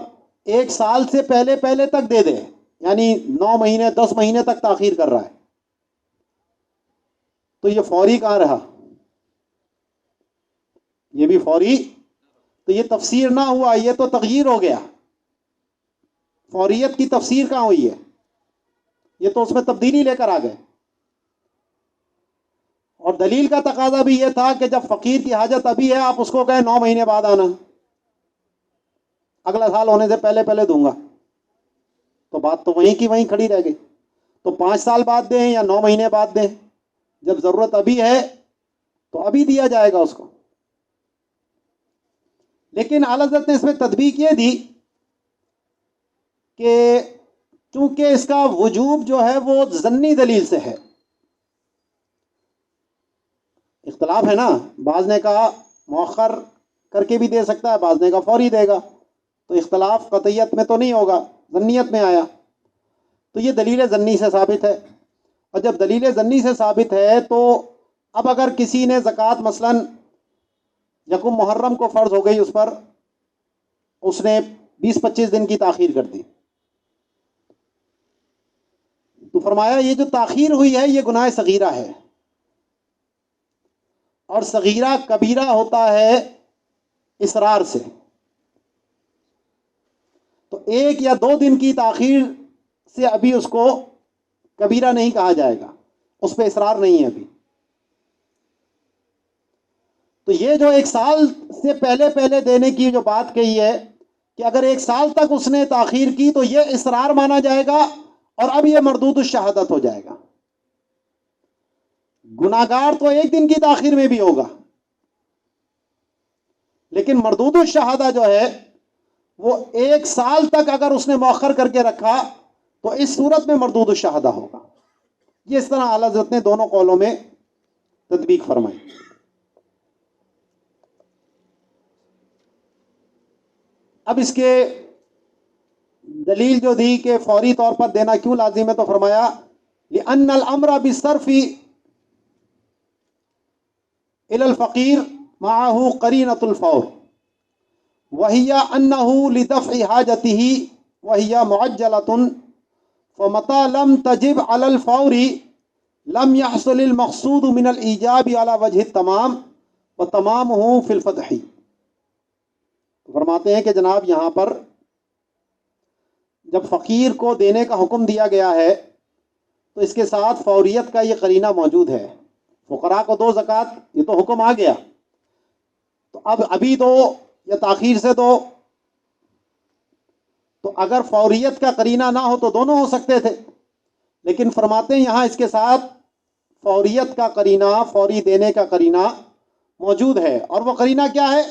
Speaker 1: 1 سال سے پہلے پہلے تک دے دے، یعنی 9 مہینے 10 مہینے تک تاخیر کر رہا ہے، تو یہ فوری کہاں رہا؟ یہ بھی فوری، تو یہ تفسیر نہ ہوا، یہ تو تغییر ہو گیا۔ فوریت کی تفسیر کہاں ہوئی ہے؟ یہ تو اس میں تبدیلی لے کر آ گئے۔ اور دلیل کا تقاضا بھی یہ تھا کہ جب فقیر کی حاجت ابھی ہے، آپ اس کو کہیں 9 مہینے بعد آنا، اگلا سال ہونے سے پہلے پہلے دوں گا، تو بات تو وہیں کی وہیں کھڑی رہ گئی۔ تو 5 سال بعد دیں یا 9 مہینے بعد دیں، جب ضرورت ابھی ہے تو ابھی دیا جائے گا اس کو۔ لیکن اعلیٰ حضرت نے اس میں تطبیق یہ دی کہ چونکہ اس کا وجوب جو ہے وہ ظنی دلیل سے ہے، اختلاف ہے نا، بعض نے کہا مؤخر کر کے بھی دے سکتا ہے، بعض نے کہا فوری دے گا، تو اختلاف قطعیت میں تو نہیں ہوگا، ظنیت میں آیا، تو یہ دلیل ظنی سے ثابت ہے۔ اور جب دلیل ظنی سے ثابت ہے تو اب اگر کسی نے زکوٰۃ مثلاً 1 محرم کو فرض ہو گئی اس پر، اس نے 20-25 دن کی تاخیر کر دی. تو فرمایا یہ جو تاخیر ہوئی ہے یہ گناہ صغیرہ ہے، اور صغیرہ کبیرہ ہوتا ہے اصرار سے. تو 1 یا 2 دن کی تاخیر سے ابھی اس کو کبیرہ نہیں کہا جائے گا، اس پہ اصرار نہیں ہے ابھی. تو یہ جو 1 سال سے پہلے دینے کی جو بات کہی ہے کہ اگر 1 سال تک اس نے تاخیر کی تو یہ اصرار مانا جائے گا، اور اب یہ مردود الشہادت ہو جائے گا. گناہگار تو 1 دن کی تاخیر میں بھی ہوگا، لیکن مردود الشہادہ جو ہے وہ 1 سال تک اگر اس نے مؤخر کر کے رکھا تو اس صورت میں مردود الشہادہ ہوگا. یہ اس طرح اعلیٰ حضرت نے دونوں قولوں میں تطبیق فرمائی. اب اس کے دلیل جو دی کہ فوری طور پر دینا کیوں لازم ہے، تو فرمایا لأن الامر بالصرف الى الفقیر معه قرینۃ الفور وهي انه لدفع حاجته وهي معجلۃ فمتى لم تجب على الفور لم يحصل المقصود من الایجاب على وجه التمام وتمامه في الفتح. فرماتے ہیں کہ جناب یہاں پر جب فقیر کو دینے کا حکم دیا گیا ہے تو اس کے ساتھ فوریت کا یہ قرینہ موجود ہے. فقراء کو دو زکوٰۃ، یہ تو حکم آ گیا، تو اب ابھی دو یا تاخیر سے دو. تو اگر فوریت کا قرینہ نہ ہو تو دونوں ہو سکتے تھے، لیکن فرماتے ہیں یہاں اس کے ساتھ فوریت کا قرینہ، فوری دینے کا قرینہ موجود ہے. اور وہ قرینہ کیا ہے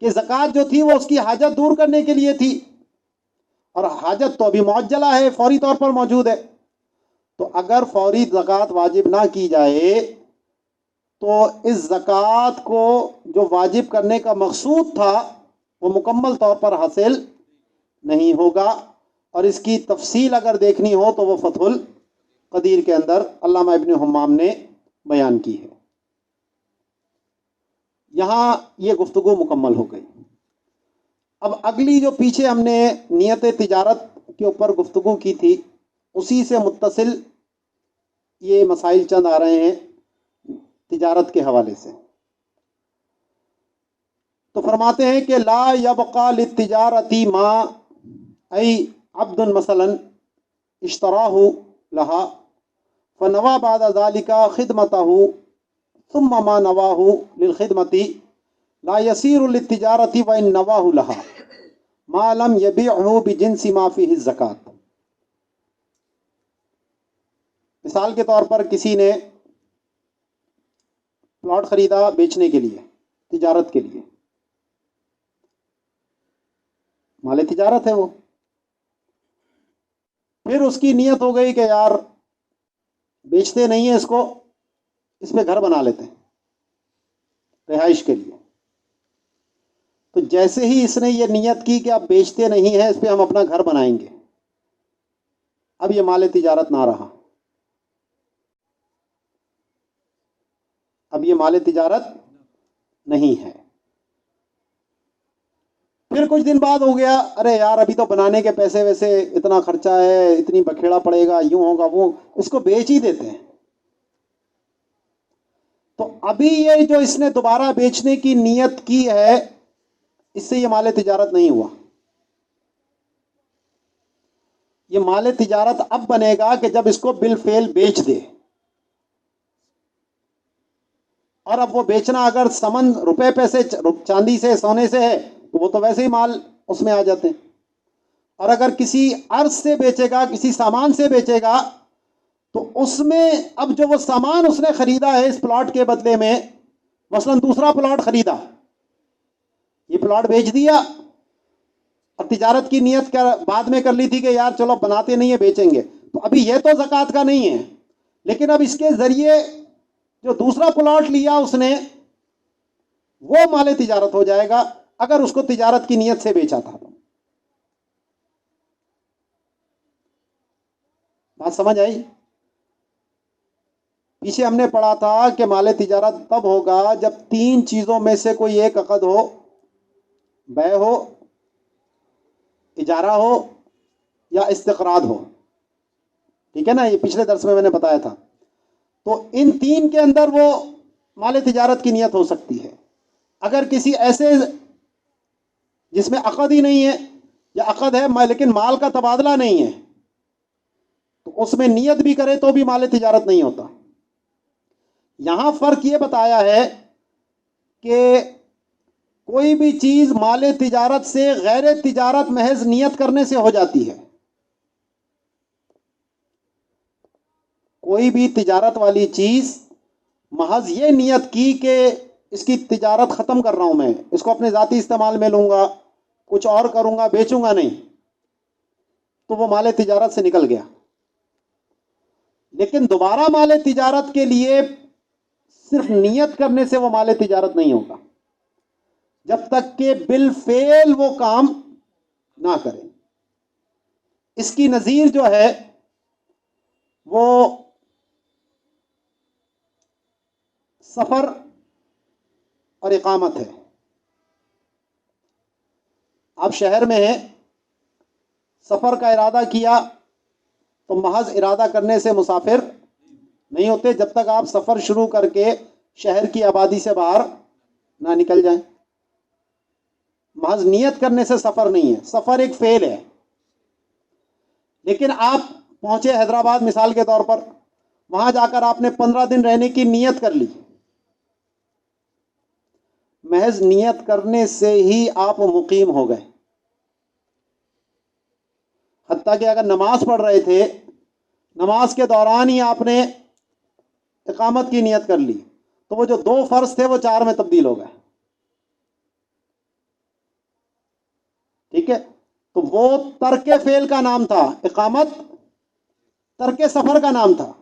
Speaker 1: کہ زکوٰۃ جو تھی وہ اس کی حاجت دور کرنے کے لیے تھی، اور حاجت تو ابھی معجلہ ہے، فوری طور پر موجود ہے. تو اگر فوری زکوٰۃ واجب نہ کی جائے تو اس زکوٰۃ کو جو واجب کرنے کا مقصود تھا وہ مکمل طور پر حاصل نہیں ہوگا. اور اس کی تفصیل اگر دیکھنی ہو تو وہ فتح القدیر کے اندر علامہ ابن حمام نے بیان کی ہے. یہاں یہ گفتگو مکمل ہو گئی. اب اگلی جو پیچھے ہم نے نیت تجارت کے اوپر گفتگو کی تھی، اسی سے متصل یہ مسائل چند آ رہے ہیں تجارت کے حوالے سے. تو فرماتے ہیں کہ لا یبقى للتجارتی ما ای عبد مثلا اشتراہ لہا فنوى بعد ذلك خدمته ثم ما نواه للخدمت لا يصير للتجارت وان نواه لها ما لم يبيعه بجنس ما فيه الزکاة. مثال کے طور پر کسی نے پلاٹ خریدا بیچنے کے لیے، تجارت کے لیے، مال تجارت ہے وہ. پھر اس کی نیت ہو گئی کہ یار بیچتے نہیں ہیں اس کو، اس پہ گھر بنا لیتے ہیں رہائش کے لیے. تو جیسے ہی اس نے یہ نیت کی کہ اب بیچتے نہیں ہیں، اس پہ ہم اپنا گھر بنائیں گے، اب یہ مال تجارت نہ رہا، اب یہ مال تجارت نہیں ہے. پھر کچھ دن بعد ہو گیا، ارے یار ابھی تو بنانے کے پیسے ویسے اتنا خرچہ ہے، اتنی بکھیڑا پڑے گا، یوں ہوگا وہ، اس کو بیچ ہی دیتے ہیں. تو ابھی یہ جو اس نے دوبارہ بیچنے کی نیت کی ہے، اس سے یہ مال تجارت نہیں ہوا. یہ مال تجارت اب بنے گا کہ جب اس کو بالفعل بیچ دے. اور اب وہ بیچنا اگر سمن روپے پیسے، چاندی سے، سونے سے ہے تو وہ تو ویسے ہی مال اس میں آ جاتے ہیں. اور اگر کسی ارض سے بیچے گا، کسی سامان سے بیچے گا، تو اس میں اب جو وہ سامان اس نے خریدا ہے اس پلاٹ کے بدلے میں، مثلا دوسرا پلاٹ خریدا، یہ پلاٹ بیچ دیا، اور تجارت کی نیت بعد میں کر لی تھی کہ یار چلو بناتے نہیں ہیں بیچیں گے، تو ابھی یہ تو زکوٰۃ کا نہیں ہے، لیکن اب اس کے ذریعے جو دوسرا پلاٹ لیا اس نے وہ مال تجارت ہو جائے گا اگر اس کو تجارت کی نیت سے بیچا تھا. بات سمجھ آئی؟ پیچھے ہم نے پڑھا تھا کہ مال تجارت تب ہوگا جب 3 چیزوں میں سے کوئی ایک عقد ہو، بیع ہو اجارہ ہو یا استقراض ہو. ٹھیک ہے نا, یہ پچھلے درس میں نے بتایا تھا. تو ان تین کے اندر وہ مال تجارت کی نیت ہو سکتی ہے. اگر کسی ایسے جس میں عقد ہی نہیں ہے, یا عقد ہے لیکن مال کا تبادلہ نہیں ہے, تو اس میں نیت بھی کرے تو بھی مال تجارت نہیں ہوتا. یہاں فرق یہ بتایا ہے کہ کوئی بھی چیز مال تجارت سے غیر تجارت محض نیت کرنے سے ہو جاتی ہے. کوئی بھی تجارت والی چیز محض یہ نیت کی کہ اس کی تجارت ختم کر رہا ہوں, میں اس کو اپنے ذاتی استعمال میں لوں گا, کچھ اور کروں گا, بیچوں گا نہیں, تو وہ مال تجارت سے نکل گیا. لیکن دوبارہ مال تجارت کے لیے صرف نیت کرنے سے وہ مال تجارت نہیں ہوگا, جب تک کہ بالفعل وہ کام نہ کرے. اس کی نظیر جو ہے وہ سفر اور اقامت ہے. آپ شہر میں ہیں, سفر کا ارادہ کیا تو محض ارادہ کرنے سے مسافر نہیں ہوتے جب تک آپ سفر شروع کر کے شہر کی آبادی سے باہر نہ نکل جائیں. محض نیت کرنے سے سفر نہیں ہے, سفر ایک فعل ہے. لیکن آپ پہنچے حیدرآباد مثال کے طور پر, وہاں جا کر آپ نے 15 دن رہنے کی نیت کر لی. محض نیت کرنے سے ہی آپ مقیم ہو گئے. حتیٰ کہ اگر نماز پڑھ رہے تھے, نماز کے دوران ہی آپ نے اقامت کی نیت کر لی, تو وہ جو 2 فرض تھے وہ 4 میں تبدیل ہو گئے. ٹھیک ہے, تو وہ ترک فعل کا نام تھا, اقامت ترک سفر کا نام تھا.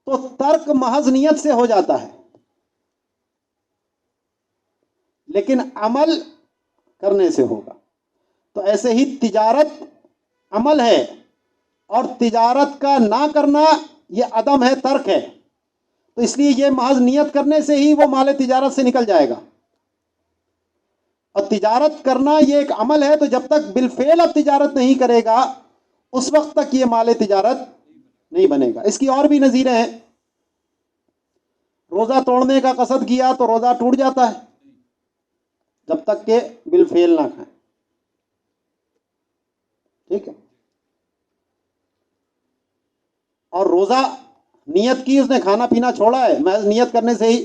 Speaker 1: تو ترک محض نیت سے ہو جاتا ہے, لیکن عمل کرنے سے ہوگا. تو ایسے ہی تجارت عمل ہے, اور تجارت کا نہ کرنا یہ عدم ہے, ترک ہے. تو اس لیے یہ محض نیت کرنے سے ہی وہ مال تجارت سے نکل جائے گا. اور تجارت کرنا یہ ایک عمل ہے, تو جب تک بالفعل اب تجارت نہیں کرے گا اس وقت تک یہ مال تجارت نہیں بنے گا. اس کی اور بھی نظیریں ہیں. روزہ توڑنے کا قصد کیا تو روزہ ٹوٹ جاتا ہے جب تک کہ بالفعل نہ کھائیں. ٹھیک ہے, اور روزہ نیت کی, اس نے کھانا پینا چھوڑا ہے, محض نیت کرنے سے ہی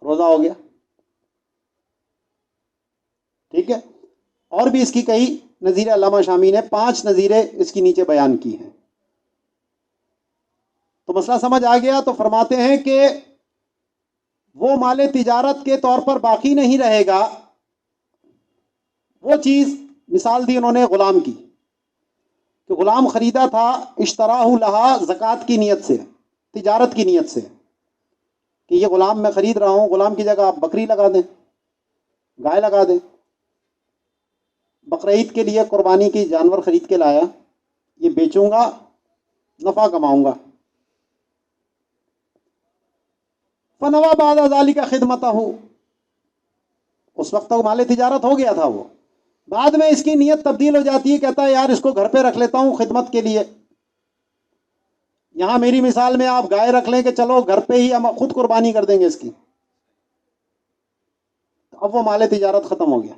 Speaker 1: روزہ ہو گیا. ٹھیک ہے, اور بھی اس کی کئی نظیریں علامہ شامی نے 5 نظیریں اس کی نیچے بیان کی ہیں. تو مسئلہ سمجھ آ گیا. تو فرماتے ہیں کہ وہ مال تجارت کے طور پر باقی نہیں رہے گا. وہ چیز مثال دی انہوں نے غلام کی, کہ غلام خریدا تھا, اشتراہ لہا زکوٰۃ کی نیت سے, تجارت کی نیت سے, کہ یہ غلام میں خرید رہا ہوں. غلام کی جگہ آپ بکری لگا دیں, گائے لگا دیں. بقرعید کے لیے قربانی کی جانور خرید کے لایا, یہ بیچوں گا, نفع کماؤں گا. فنوا بعد ذالک خدمتہ, اس وقت تک مال تجارت ہو گیا تھا. وہ بعد میں اس کی نیت تبدیل ہو جاتی ہے, کہتا ہے یار اس کو گھر پہ رکھ لیتا ہوں خدمت کے لیے. یہاں میری مثال میں آپ گائے رکھ لیں کہ چلو گھر پہ ہی ہم خود قربانی کر دیں گے اس کی, اب وہ مال تجارت ختم ہو گیا.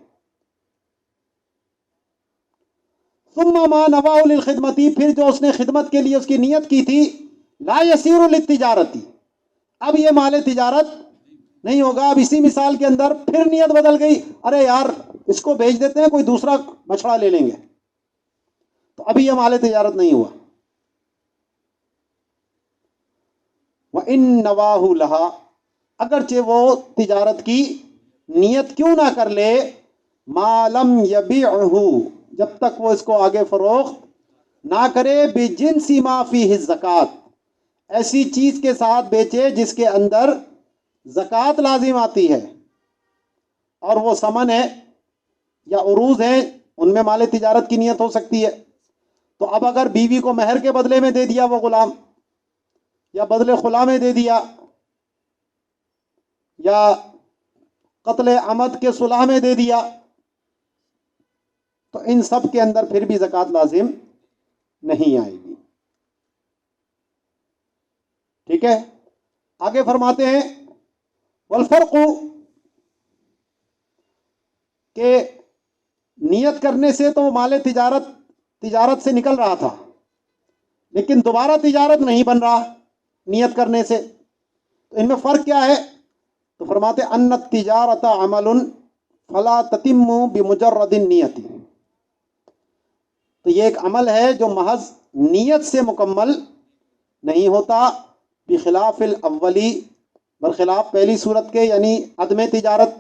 Speaker 1: ثم ما نواه للخدمتی, پھر جو اس نے خدمت کے لیے اس کی نیت کی تھی, لا یسیر للتجارتی, اب یہ مال تجارت نہیں ہوگا. اب اسی مثال کے اندر پھر نیت بدل گئی, ارے یار اس کو بیچ دیتے ہیں, کوئی دوسرا بچڑا لے لیں گے, تو ابھی یہ مال تجارت نہیں ہوا. وَإِن نَوَاهُ لَهَا, اگرچہ وہ تجارت کی نیت کیوں نہ کر لے, مَا لَمْ يَبِعْهُ, جب تک وہ اس کو آگے فروخت نہ کرے, بِجِنْسِ مَا فِيهِ الزَّكَاةُ, ایسی چیز کے ساتھ بیچے جس کے اندر زکوٰۃ لازم آتی ہے, اور وہ ثمن ہے یا عروض ہیں, ان میں مال تجارت کی نیت ہو سکتی ہے. تو اب اگر بیوی کو مہر کے بدلے میں دے دیا وہ غلام, یا بدلے خلا میں دے دیا, یا قتل عمد کے صلح میں دے دیا, تو ان سب کے اندر پھر بھی زکوٰۃ لازم نہیں آئے گی. ٹھیک ہے. آگے فرماتے ہیں والفرق، کہ نیت کرنے سے تو وہ مال تجارت سے نکل رہا تھا، لیکن دوبارہ تجارت نہیں بن رہا نیت کرنے سے. تو ان میں فرق کیا ہے؟ تو فرماتے ان التجارت عمل فلا تتم بمجرد النیت. تو یہ ایک عمل ہے جو محض نیت سے مکمل نہیں ہوتا. بخلاف الاولی، برخلاف پہلی صورت کے یعنی عدم تجارت.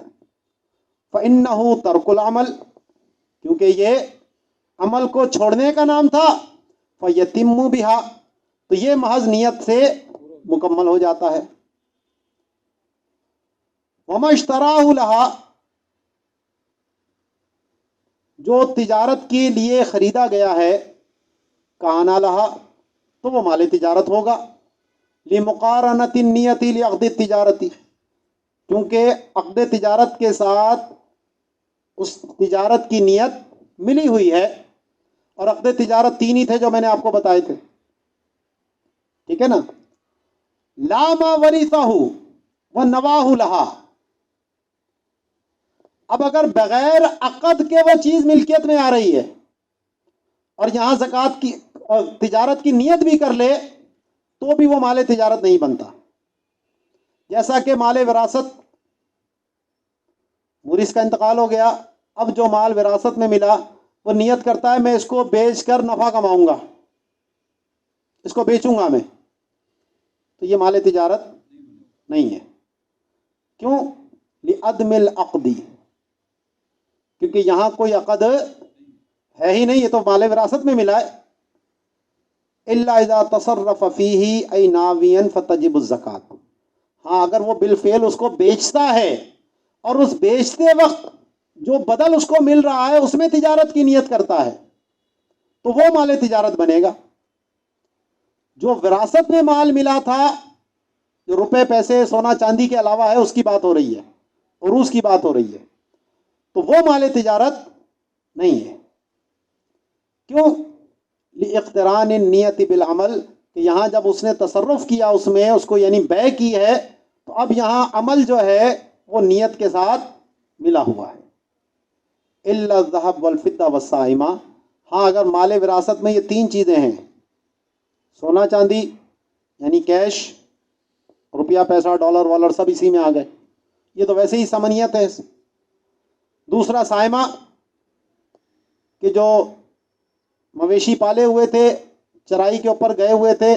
Speaker 1: فإنه ترک العمل، کیونکہ یہ عمل کو چھوڑنے کا نام تھا. فیتم بها، تو یہ محض نیت سے مکمل ہو جاتا ہے. وما اشتراہ لہا، جو تجارت کے لیے خریدا گیا ہے، کانا لہا، تو وہ مال تجارت ہوگا. لمقارنۃ النیت لعقد التجارتی، کیونکہ عقد تجارت کے ساتھ اس تجارت کی نیت ملی ہوئی ہے. اور عقد تجارت تین ہی تھے جو میں نے آپ کو بتائے تھے. ٹھیک ہے نا. لا ما ورثہ ونواہ لہا، اب اگر بغیر عقد کے وہ چیز ملکیت میں آ رہی ہے اور یہاں زکوٰۃ کی اور تجارت کی نیت بھی کر لے تو بھی وہ مال تجارت نہیں بنتا. جیسا کہ مال وراثت، مورث کا انتقال ہو گیا، اب جو مال وراثت میں ملا وہ نیت کرتا ہے میں اس کو بیچ کر نفع کماؤں گا، اس کو بیچوں گا میں، تو یہ مال تجارت نہیں ہے. کیوں؟ لعدم العقد، کیونکہ یہاں کوئی عقد ہے ہی نہیں، یہ تو مال وراثت میں ملا ہے. الا اذا تصرف فیہ ای ناویا فتجب الزکوٰۃ، ہاں اگر وہ بالفعل اس کو بیچتا ہے اور اس بیچتے وقت جو بدل اس کو مل رہا ہے اس میں تجارت کی نیت کرتا ہے تو وہ مال تجارت بنے گا. جو وراثت میں مال ملا تھا، جو روپے پیسے سونا چاندی کے علاوہ ہے، اس کی بات ہو رہی ہے، عروض کی بات ہو رہی ہے، تو وہ مال تجارت نہیں ہے. کیوں؟ لاقتران النیت بالعمل، کہ یہاں جب اس نے تصرف کیا اس میں، اس کو یعنی بے کی ہے، تو اب یہاں عمل جو ہے وہ نیت کے ساتھ ملا ہوا ہے. الا الذهب والفضة والصائمہ، ہاں اگر مال وراثت میں یہ تین چیزیں ہیں، سونا چاندی یعنی کیش، روپیہ پیسہ ڈالر والر سب اسی میں آ گئے، یہ تو ویسے ہی ثمنیت ہے. دوسرا صائمہ، کہ جو مویشی پالے ہوئے تھے، چرائی کے اوپر گئے ہوئے تھے،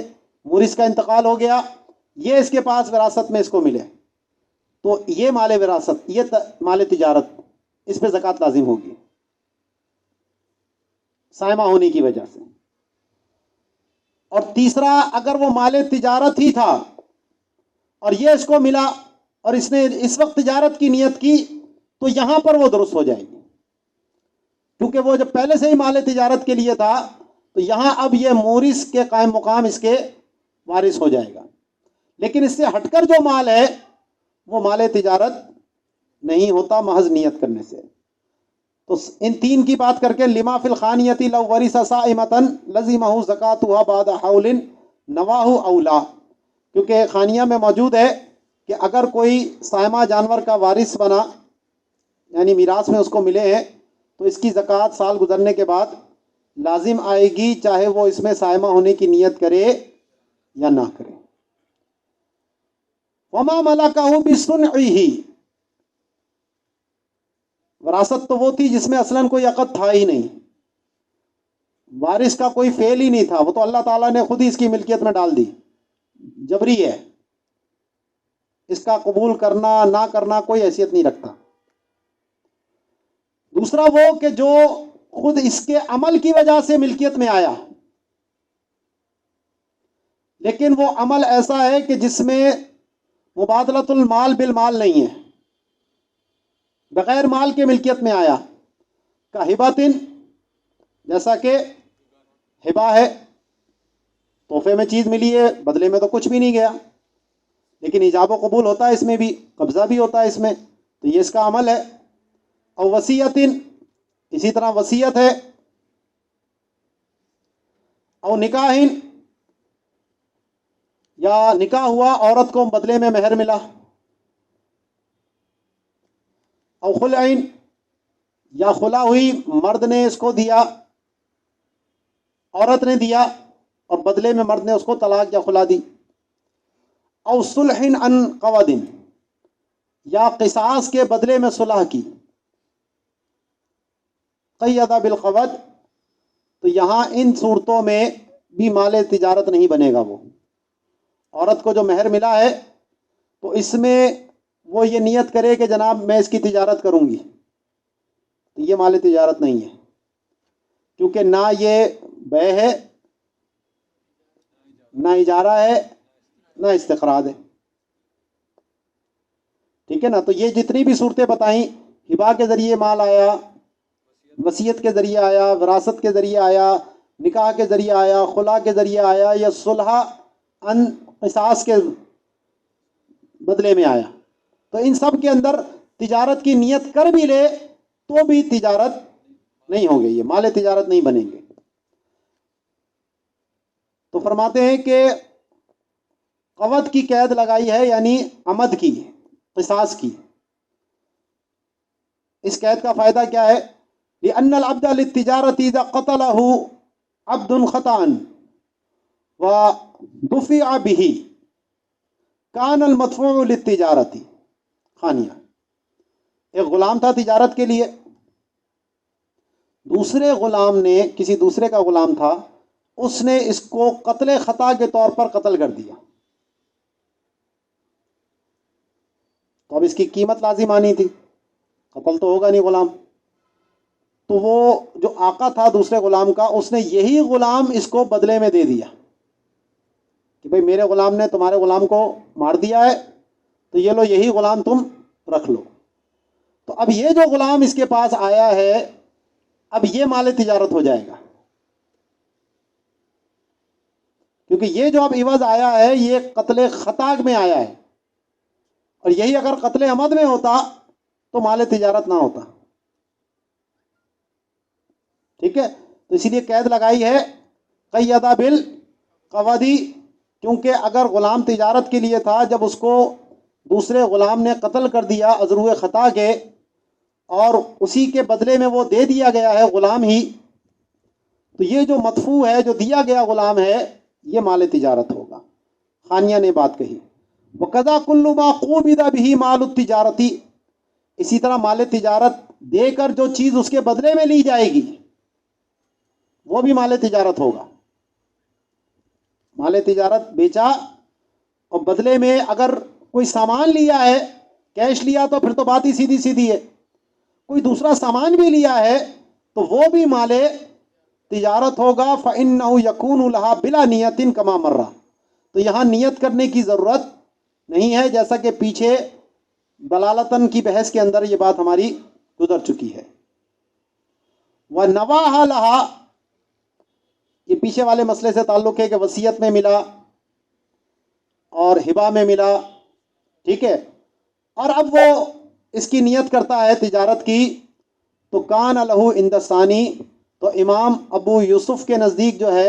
Speaker 1: مورث کا انتقال ہو گیا، یہ اس کے پاس وراثت میں اس کو ملے، تو یہ مال وراثت، یہ مال تجارت، اس پہ زکوٰۃ لازم ہوگی صائمہ ہونے کی وجہ سے. اور تیسرا، اگر وہ مال تجارت ہی تھا اور یہ اس کو ملا اور اس نے اس وقت تجارت کی نیت کی، تو یہاں پر وہ درست ہو جائے گی، کیونکہ وہ جب پہلے سے ہی مال تجارت کے لیے تھا تو یہاں اب یہ مورث کے قائم مقام اس کے وارث ہو جائے گا. لیکن اس سے ہٹ کر جو مال ہے وہ مال تجارت نہیں ہوتا محض نیت کرنے سے. تو ان تین کی بات کر کے لما فی الخانیۃ لو ورث صائمۃ لزمہ زکاتها بعد حول نواہ اولا، کیونکہ خانیہ میں موجود ہے کہ اگر کوئی صائمہ جانور کا وارث بنا، یعنی میراث میں اس کو ملے ہیں، تو اس کی زکوٰۃ سال گزرنے کے بعد لازم آئے گی، چاہے وہ اس میں صائمہ ہونے کی نیت کرے یا نہ کرے. وما ملکہ بصنعہ، وراثت تو وہ تھی جس میں اصلاً کوئی عقد تھا ہی نہیں، وارث کا کوئی فعل ہی نہیں تھا، وہ تو اللہ تعالیٰ نے خود ہی اس کی ملکیت میں ڈال دی، جبری ہے، اس کا قبول کرنا نہ کرنا کوئی حیثیت نہیں رکھتا. دوسرا وہ کہ جو خود اس کے عمل کی وجہ سے ملکیت میں آیا، لیکن وہ عمل ایسا ہے کہ جس میں مبادلۃ المال بالمال نہیں ہے، بغیر مال کے ملکیت میں آیا. کا ہباتن، جیسا کہ ہبا ہے، تحفے میں چیز ملی ہے، بدلے میں تو کچھ بھی نہیں گیا، لیکن ایجاب و قبول ہوتا ہے اس میں بھی، قبضہ بھی ہوتا ہے اس میں، تو یہ اس کا عمل ہے. اور وصیتن، اسی طرح وصیت ہے، او نکاح، یا نکاح ہوا عورت کو بدلے میں مہر ملا، او خلع، یا خلا ہوئی مرد نے اس کو دیا، عورت نے دیا اور بدلے میں مرد نے اس کو طلاق یا خلا دی، او صلح عن قود، یا قصاص کے بدلے میں صلح کی، قید بالقود، تو یہاں ان صورتوں میں بھی مال تجارت نہیں بنے گا۔ وہ عورت کو جو مہر ملا ہے تو اس میں وہ یہ نیت کرے کہ جناب میں اس کی تجارت کروں گی، تو یہ مال تجارت نہیں ہے، کیونکہ نہ یہ بیع ہے، نہ اجارہ ہے، نہ استقراض ہے، ٹھیک ہے نا۔ تو یہ جتنی بھی صورتیں بتائیں، ہبہ کے ذریعے مال آیا، وصیت کے ذریعے آیا، وراثت کے ذریعے آیا، نکاح کے ذریعے آیا، خلا کے ذریعے آیا، یا صلح ان قصاص کے بدلے میں آیا، تو ان سب کے اندر تجارت کی نیت کر بھی لے تو بھی تجارت نہیں ہوں گے، یہ مال تجارت نہیں بنیں گے۔ تو فرماتے ہیں کہ قود کی قید لگائی ہے، یعنی عمد کی، قصاص کی۔ اس قید کا فائدہ کیا ہے؟ لأن العبد للتجارة إذا قتله عبد خطأ ودفع به كان المدفوع للتجارة خانیہ۔ ایک غلام تھا تجارت کے لیے، دوسرے غلام نے، کسی دوسرے کا غلام تھا، اس نے اس کو قتل خطا کے طور پر قتل کر دیا، تو اب اس کی قیمت لازم آنی تھی، قتل تو ہوگا نہیں غلام، تو وہ جو آقا تھا دوسرے غلام کا، اس نے یہی غلام اس کو بدلے میں دے دیا کہ بھئی میرے غلام نے تمہارے غلام کو مار دیا ہے، تو یہ لو، یہی غلام تم رکھ لو۔ تو اب یہ جو غلام اس کے پاس آیا ہے، اب یہ مال تجارت ہو جائے گا، کیونکہ یہ جو اب عوض آیا ہے یہ قتل خطا میں آیا ہے، اور یہی اگر قتل عمد میں ہوتا تو مال تجارت نہ ہوتا، ٹھیک ہے۔ تو اسی لیے قید لگائی ہے قید بالقودی، کیونکہ اگر غلام تجارت کے لیے تھا، جب اس کو دوسرے غلام نے قتل کر دیا عذروِ خطا کے، اور اسی کے بدلے میں وہ دے دیا گیا ہے غلام ہی، تو یہ جو مدفوع ہے، جو دیا گیا غلام ہے، یہ مال تجارت ہوگا۔ خانیہ نے بات کہی، وَقَذَا كُلُّ مَا قُوبِدَ بِهِ مَالُ التِّجَارَةِ، اسی طرح مال تجارت دے کر جو چیز اس کے بدلے میں لی جائے گی وہ بھی مال تجارت ہوگا۔ مال تجارت بیچا اور بدلے میں اگر کوئی سامان لیا ہے، کیش لیا تو پھر تو بات ہی سیدھی سیدھی ہے، کوئی دوسرا سامان بھی لیا ہے تو وہ بھی مال تجارت ہوگا۔ فَإِنَّهُ يَكُونُ لَهَا بِلَا نِيَّةٍ كَمَا مَرَّ، تو یہاں نیت کرنے کی ضرورت نہیں ہے، جیسا کہ پیچھے دلالتاً کی بحث کے اندر یہ بات ہماری گزر چکی ہے۔ وَنَوَاهَا لَهَا، یہ پیچھے والے مسئلے سے تعلق ہے کہ وصیت میں ملا اور ہبہ میں ملا، ٹھیک ہے، اور اب وہ اس کی نیت کرتا ہے تجارت کی، تو کان لہو عند الثانی، تو امام ابو یوسف کے نزدیک جو ہے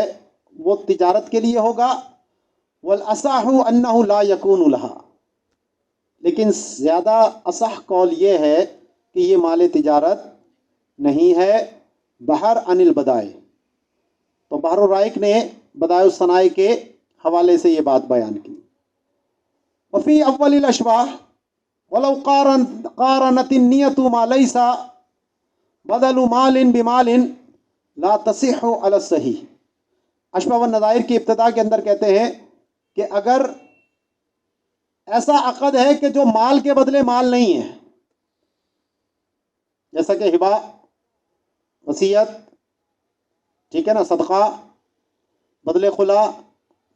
Speaker 1: وہ تجارت کے لیے ہوگا، والاصح انہ لا یکون لہا، لیکن زیادہ اصح قول یہ ہے کہ یہ مال تجارت نہیں ہے، بحر عن البدائع، تو بحر الرائق نے بدائع الصنائع کے حوالے سے یہ بات بیان کی۔ وفی اول الاشباح ولو قارنت النیت ما لیس بدل مال بمال لا تصح علی الصحیح، اشباح والنظائر کی ابتدا کے اندر کہتے ہیں کہ اگر ایسا عقد ہے کہ جو مال کے بدلے مال نہیں ہے، جیسا کہ ہبہ، وصیت، ٹھیک ہے نا، صدقہ، بدلے خلا،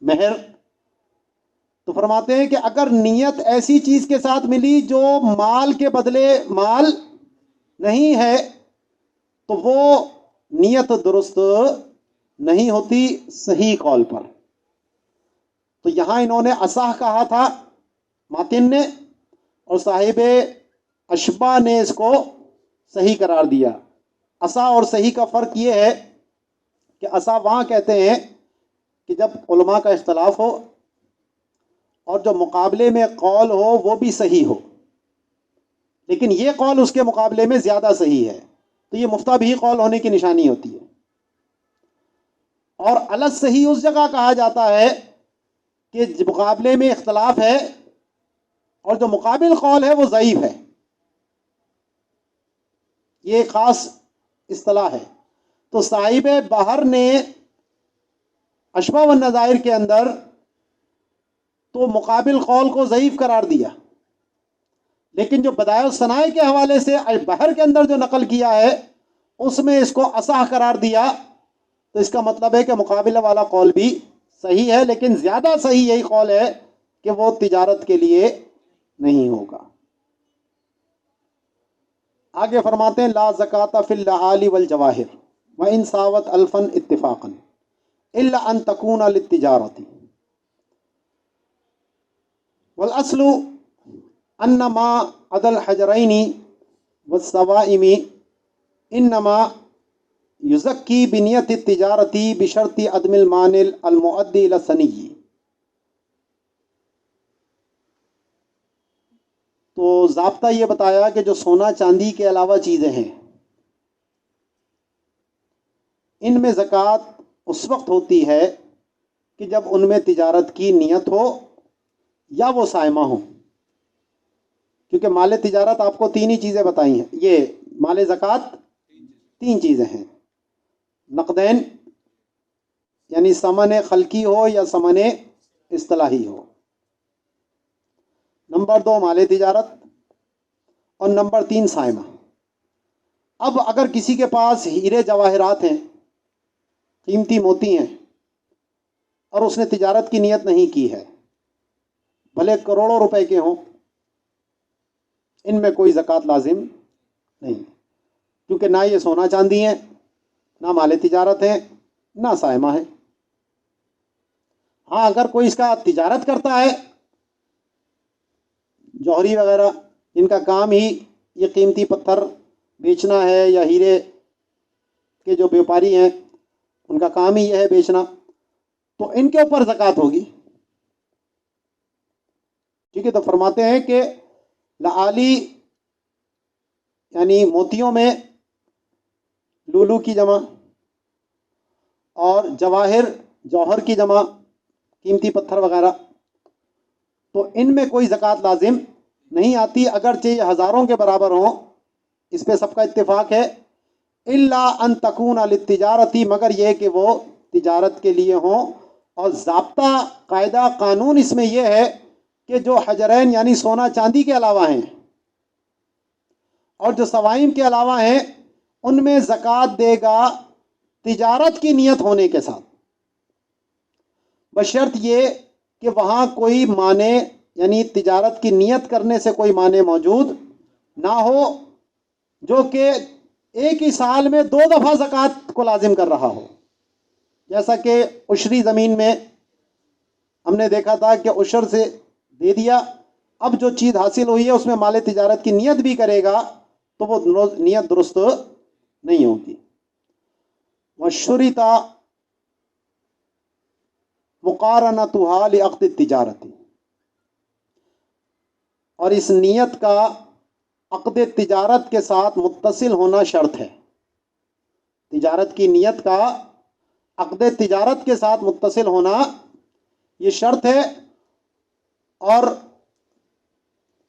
Speaker 1: مہر، تو فرماتے ہیں کہ اگر نیت ایسی چیز کے ساتھ ملی جو مال کے بدلے مال نہیں ہے تو وہ نیت درست نہیں ہوتی صحیح قول پر۔ تو یہاں انہوں نے اصح کہا تھا ماتن نے، اور صاحب اشباح نے اس کو صحیح قرار دیا، اسا اور صحیح کا فرق یہ ہے کہ اسا وہاں کہتے ہیں کہ جب علماء کا اختلاف ہو اور جو مقابلے میں قول ہو وہ بھی صحیح ہو، لیکن یہ قول اس کے مقابلے میں زیادہ صحیح ہے، تو یہ مفتہ بھی قول ہونے کی نشانی ہوتی ہے۔ اور علی صحیح اس جگہ کہا جاتا ہے کہ مقابلے میں اختلاف ہے اور جو مقابل قول ہے وہ ضعیف ہے، یہ ایک خاص اصطلاح ہے۔ تو صاحب بحر نے اشباح والنظائر کے اندر تو مقابل قول کو ضعیف قرار دیا، لیکن جو بدائع الصنائع کے حوالے سے بحر کے اندر جو نقل کیا ہے اس میں اس کو اصح قرار دیا، تو اس کا مطلب ہے کہ مقابلہ والا قول بھی صحیح ہے، لیکن زیادہ صحیح یہی قول ہے کہ وہ تجارت کے لیے نہیں ہوگا۔ آگے فرماتے ہیں لا زکوٰۃ فی اللعالی والجواہر وان ساوت الفا اتفاقا الا ان تکون للتجارۃ والاصل ان ما عدا الحجرین والصوائم انما یزکی بنیت التجارتی بشرط عدم المانع المؤدی الی الثنی۔ تو ضابطہ یہ بتایا کہ جو سونا چاندی کے علاوہ چیزیں ہیں ان میں زکوٰۃ اس وقت ہوتی ہے کہ جب ان میں تجارت کی نیت ہو یا وہ صائمہ ہو، کیونکہ مال تجارت آپ کو تین ہی چیزیں بتائی ہیں، یہ مال زکوٰۃ تین چیزیں ہیں، نقدین یعنی ثمن خلقی ہو یا ثمن اصطلاحی ہو، نمبر 2 مال تجارت، اور نمبر 3 صائمہ۔ اب اگر کسی کے پاس ہیرے جواہرات ہیں، قیمتی موتی ہیں، اور اس نے تجارت کی نیت نہیں کی ہے، بھلے کروڑوں روپے کے ہوں، ان میں کوئی زکوٰۃ لازم نہیں، کیونکہ نہ یہ سونا چاندی ہیں، نہ مال تجارت ہیں، نہ صائمہ ہے۔ ہاں اگر کوئی اس کا تجارت کرتا ہے، جوہری وغیرہ جن کا کام ہی یہ قیمتی پتھر بیچنا ہے، یا ہیرے کے جو بیوپاری ہیں ان کا کام ہی یہ ہے بیچنا، تو ان کے اوپر زکوٰۃ ہوگی۔ ٹھیک ہے، تو فرماتے ہیں کہ لعالی یعنی موتیوں میں لولو کی جمع، اور جواہر جوہر کی جمع قیمتی پتھر وغیرہ، تو ان میں کوئی زکوٰۃ لازم نہیں آتی، اگرچہ یہ ہزاروں کے برابر ہوں، اس پہ سب کا اتفاق ہے، الا ان تکون للتجارتی، مگر یہ کہ وہ تجارت کے لیے ہوں۔ اور ضابطہ قاعدہ قانون اس میں یہ ہے کہ جو حجرین یعنی سونا چاندی کے علاوہ ہیں اور جو سوائم کے علاوہ ہیں ان میں زکوٰۃ دے گا تجارت کی نیت ہونے کے ساتھ، بشرط یہ کہ وہاں کوئی معنی یعنی تجارت کی نیت کرنے سے کوئی معنی موجود نہ ہو، جو کہ ایک ہی سال میں 2 دفعہ زکوٰۃ کو لازم کر رہا ہو۔ جیسا کہ عشری زمین میں ہم نے دیکھا تھا کہ عشر سے دے دیا، اب جو چیز حاصل ہوئی ہے اس میں مال تجارت کی نیت بھی کرے گا تو وہ نیت درست نہیں ہوگی۔ وشرط مقارنتها لعقد التجارت، اور اس نیت کا عقد تجارت کے ساتھ متصل ہونا شرط ہے۔ تجارت کی نیت کا عقد تجارت کے ساتھ متصل ہونا یہ شرط ہے، اور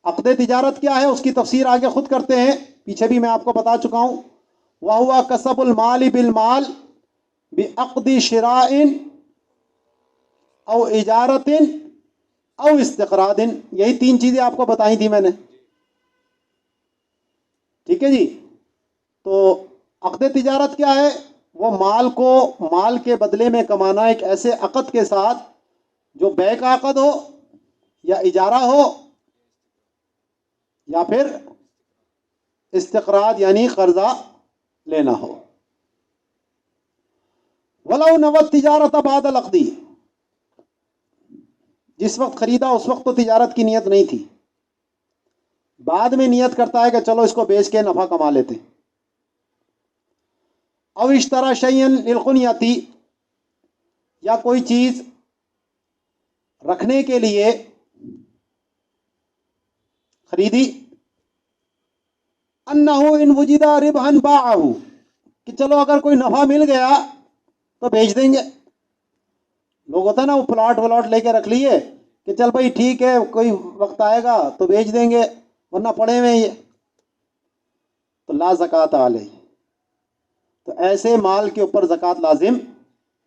Speaker 1: عقد تجارت کیا ہے اس کی تفسیر آگے خود کرتے ہیں، پیچھے بھی میں آپ کو بتا چکا ہوں۔ وَهُوَ كَسَبُ الْمَالِ بِالْمَالِ بِعَقْدِ شِرَاءٍ او اجارت او استقراض، یہی 3 چیزیں آپ کو بتائی تھی میں نے۔ ٹھیک ہے جی، تو عقد تجارت کیا ہے؟ وہ مال کو مال کے بدلے میں کمانا ایک ایسے عقد کے ساتھ جو بیع کا عقد ہو یا اجارہ ہو یا پھر استقراض یعنی قرضہ لینا ہو۔ وَلَوْ نَوَى التِّجَارَةَ بَعْدَ الْعَقْدِ، جس وقت خریدا اس وقت تو تجارت کی نیت نہیں تھی، بعد میں نیت کرتا ہے کہ چلو اس کو بیچ کے نفع کما لیتے ہیں، او اشترى شيئا للقنیتی، یا کوئی چیز رکھنے کے لیے خریدی، انہ ان وجد ربحا باعہ، کہ چلو اگر کوئی نفع مل گیا تو بیچ دیں گے. لوگ ہوتا ہے نا وہ پلاٹ ولاٹ لے کے رکھ لیے کہ چل بھائی ٹھیک ہے کوئی وقت آئے گا تو بیچ دیں گے ورنہ پڑے ہوئے یہ، تو لا زکوٰۃ علیہ. تو ایسے مال کے اوپر زکوٰۃ لازم،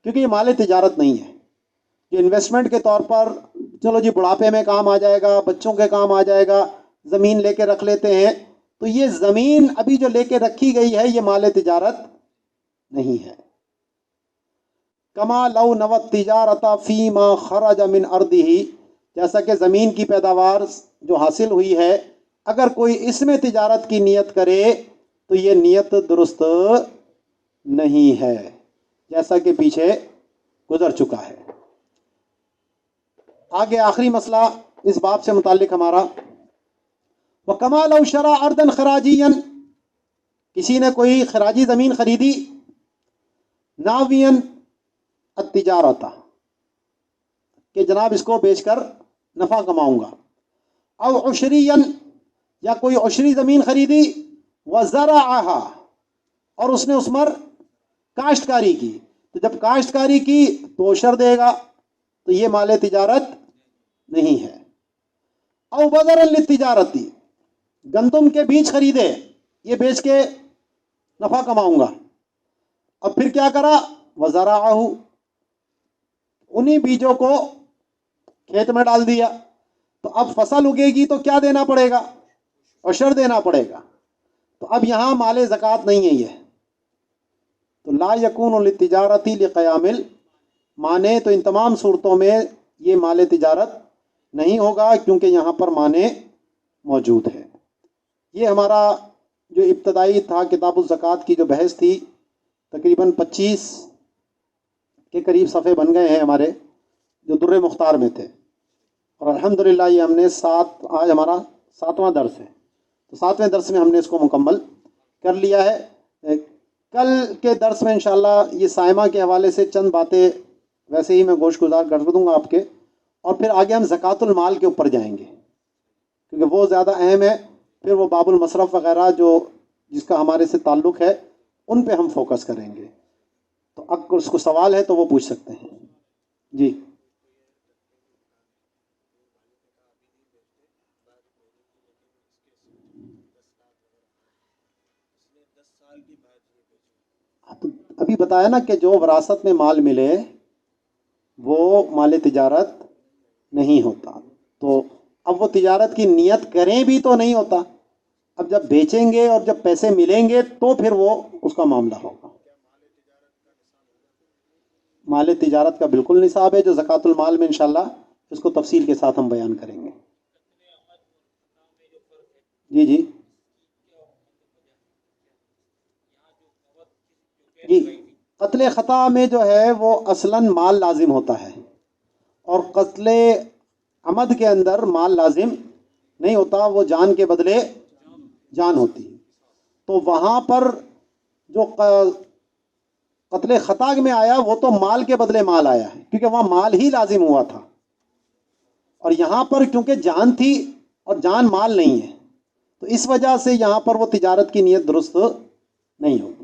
Speaker 1: کیونکہ یہ مال تجارت نہیں ہے، یہ انویسٹمنٹ کے طور پر چلو جی بڑھاپے میں کام آ جائے گا، بچوں کے کام آ جائے گا، زمین لے کے رکھ لیتے ہیں، تو یہ زمین ابھی جو لے کے رکھی گئی ہے یہ مال تجارت نہیں ہے. کما لو نوت تجارت فیما خرج من ارضہ، جیسا کہ زمین کی پیداوار جو حاصل ہوئی ہے اگر کوئی اس میں تجارت کی نیت کرے تو یہ نیت درست نہیں ہے، جیسا کہ پیچھے گزر چکا ہے. آگے آخری مسئلہ اس باب سے متعلق ہمارا، وَكَمَا لَوْ شَرَى أَرْضًا خَرَاجِيًّا، کسی نے کوئی خراجی زمین خریدی، ناویًا التجارت، کہ جناب اس کو بیچ کر نفع کماؤں گا، او عشریًا، یا کوئی عشری زمین خریدی، وزرعها، اور اس نے اس پر کاشتکاری کی، تو جب کاشتکاری کی تو عشر دے گا، تو یہ مال تجارت نہیں ہے. او بذرا للتجارتی، گندم کے بیج خریدے، یہ بیچ کے نفع کماؤں گا، اور پھر کیا کرا، وزرعہ، انہی بیجوں کو کھیت میں ڈال دیا، تو اب فصل اگے گی تو کیا دینا پڑے گا، عشر دینا پڑے گا. تو اب یہاں مال زکوٰۃ نہیں ہے یہ، تو لا یکون للتجارتی لقیام المانے، تو ان تمام صورتوں میں یہ مال تجارت نہیں ہوگا کیونکہ یہاں پر مانے موجود ہے. یہ ہمارا جو ابتدائی تھا کتاب الزکوٰۃ کی جو بحث تھی، تقریباً 25 کے قریب صفحے بن گئے ہیں ہمارے جو در مختار میں تھے، اور الحمدللہ یہ ہم نے آج ہمارا 7واں درس ہے، تو 7ویں درس میں ہم نے اس کو مکمل کر لیا ہے. کل کے درس میں انشاءاللہ یہ سائمہ کے حوالے سے چند باتیں ویسے ہی میں گوش گزار کر دوں گا آپ کے، اور پھر آگے ہم زکوٰۃ المال کے اوپر جائیں گے کیونکہ وہ زیادہ اہم ہے. پھر وہ باب المصرف وغیرہ جس کا ہمارے سے تعلق ہے ان پہ ہم فوکس کریں گے. تو اگر اس کو سوال ہے تو وہ پوچھ سکتے ہیں. جی ابھی بتایا نا کہ جو وراثت میں مال ملے وہ مال تجارت نہیں ہوتا، تو اب وہ تجارت کی نیت کریں بھی تو نہیں ہوتا. اب جب بیچیں گے اور جب پیسے ملیں گے تو پھر وہ اس کا معاملہ ہوگا. مال تجارت کا بالکل نصاب ہے جو زکوٰۃ المال میں انشاءاللہ اس کو تفصیل کے ساتھ ہم بیان کریں گے. جی جی جی قتل خطا میں جو ہے وہ اصلاً مال لازم ہوتا ہے، اور قتل عمد کے اندر مال لازم نہیں ہوتا، وہ جان کے بدلے جان ہوتی ہے. تو وہاں پر جو قتل خطا میں آیا وہ تو مال کے بدلے مال آیا ہے کیونکہ وہاں مال ہی لازم ہوا تھا، اور یہاں پر کیونکہ جان تھی اور جان مال نہیں ہے، تو اس وجہ سے یہاں پر وہ تجارت کی نیت درست نہیں ہوگی.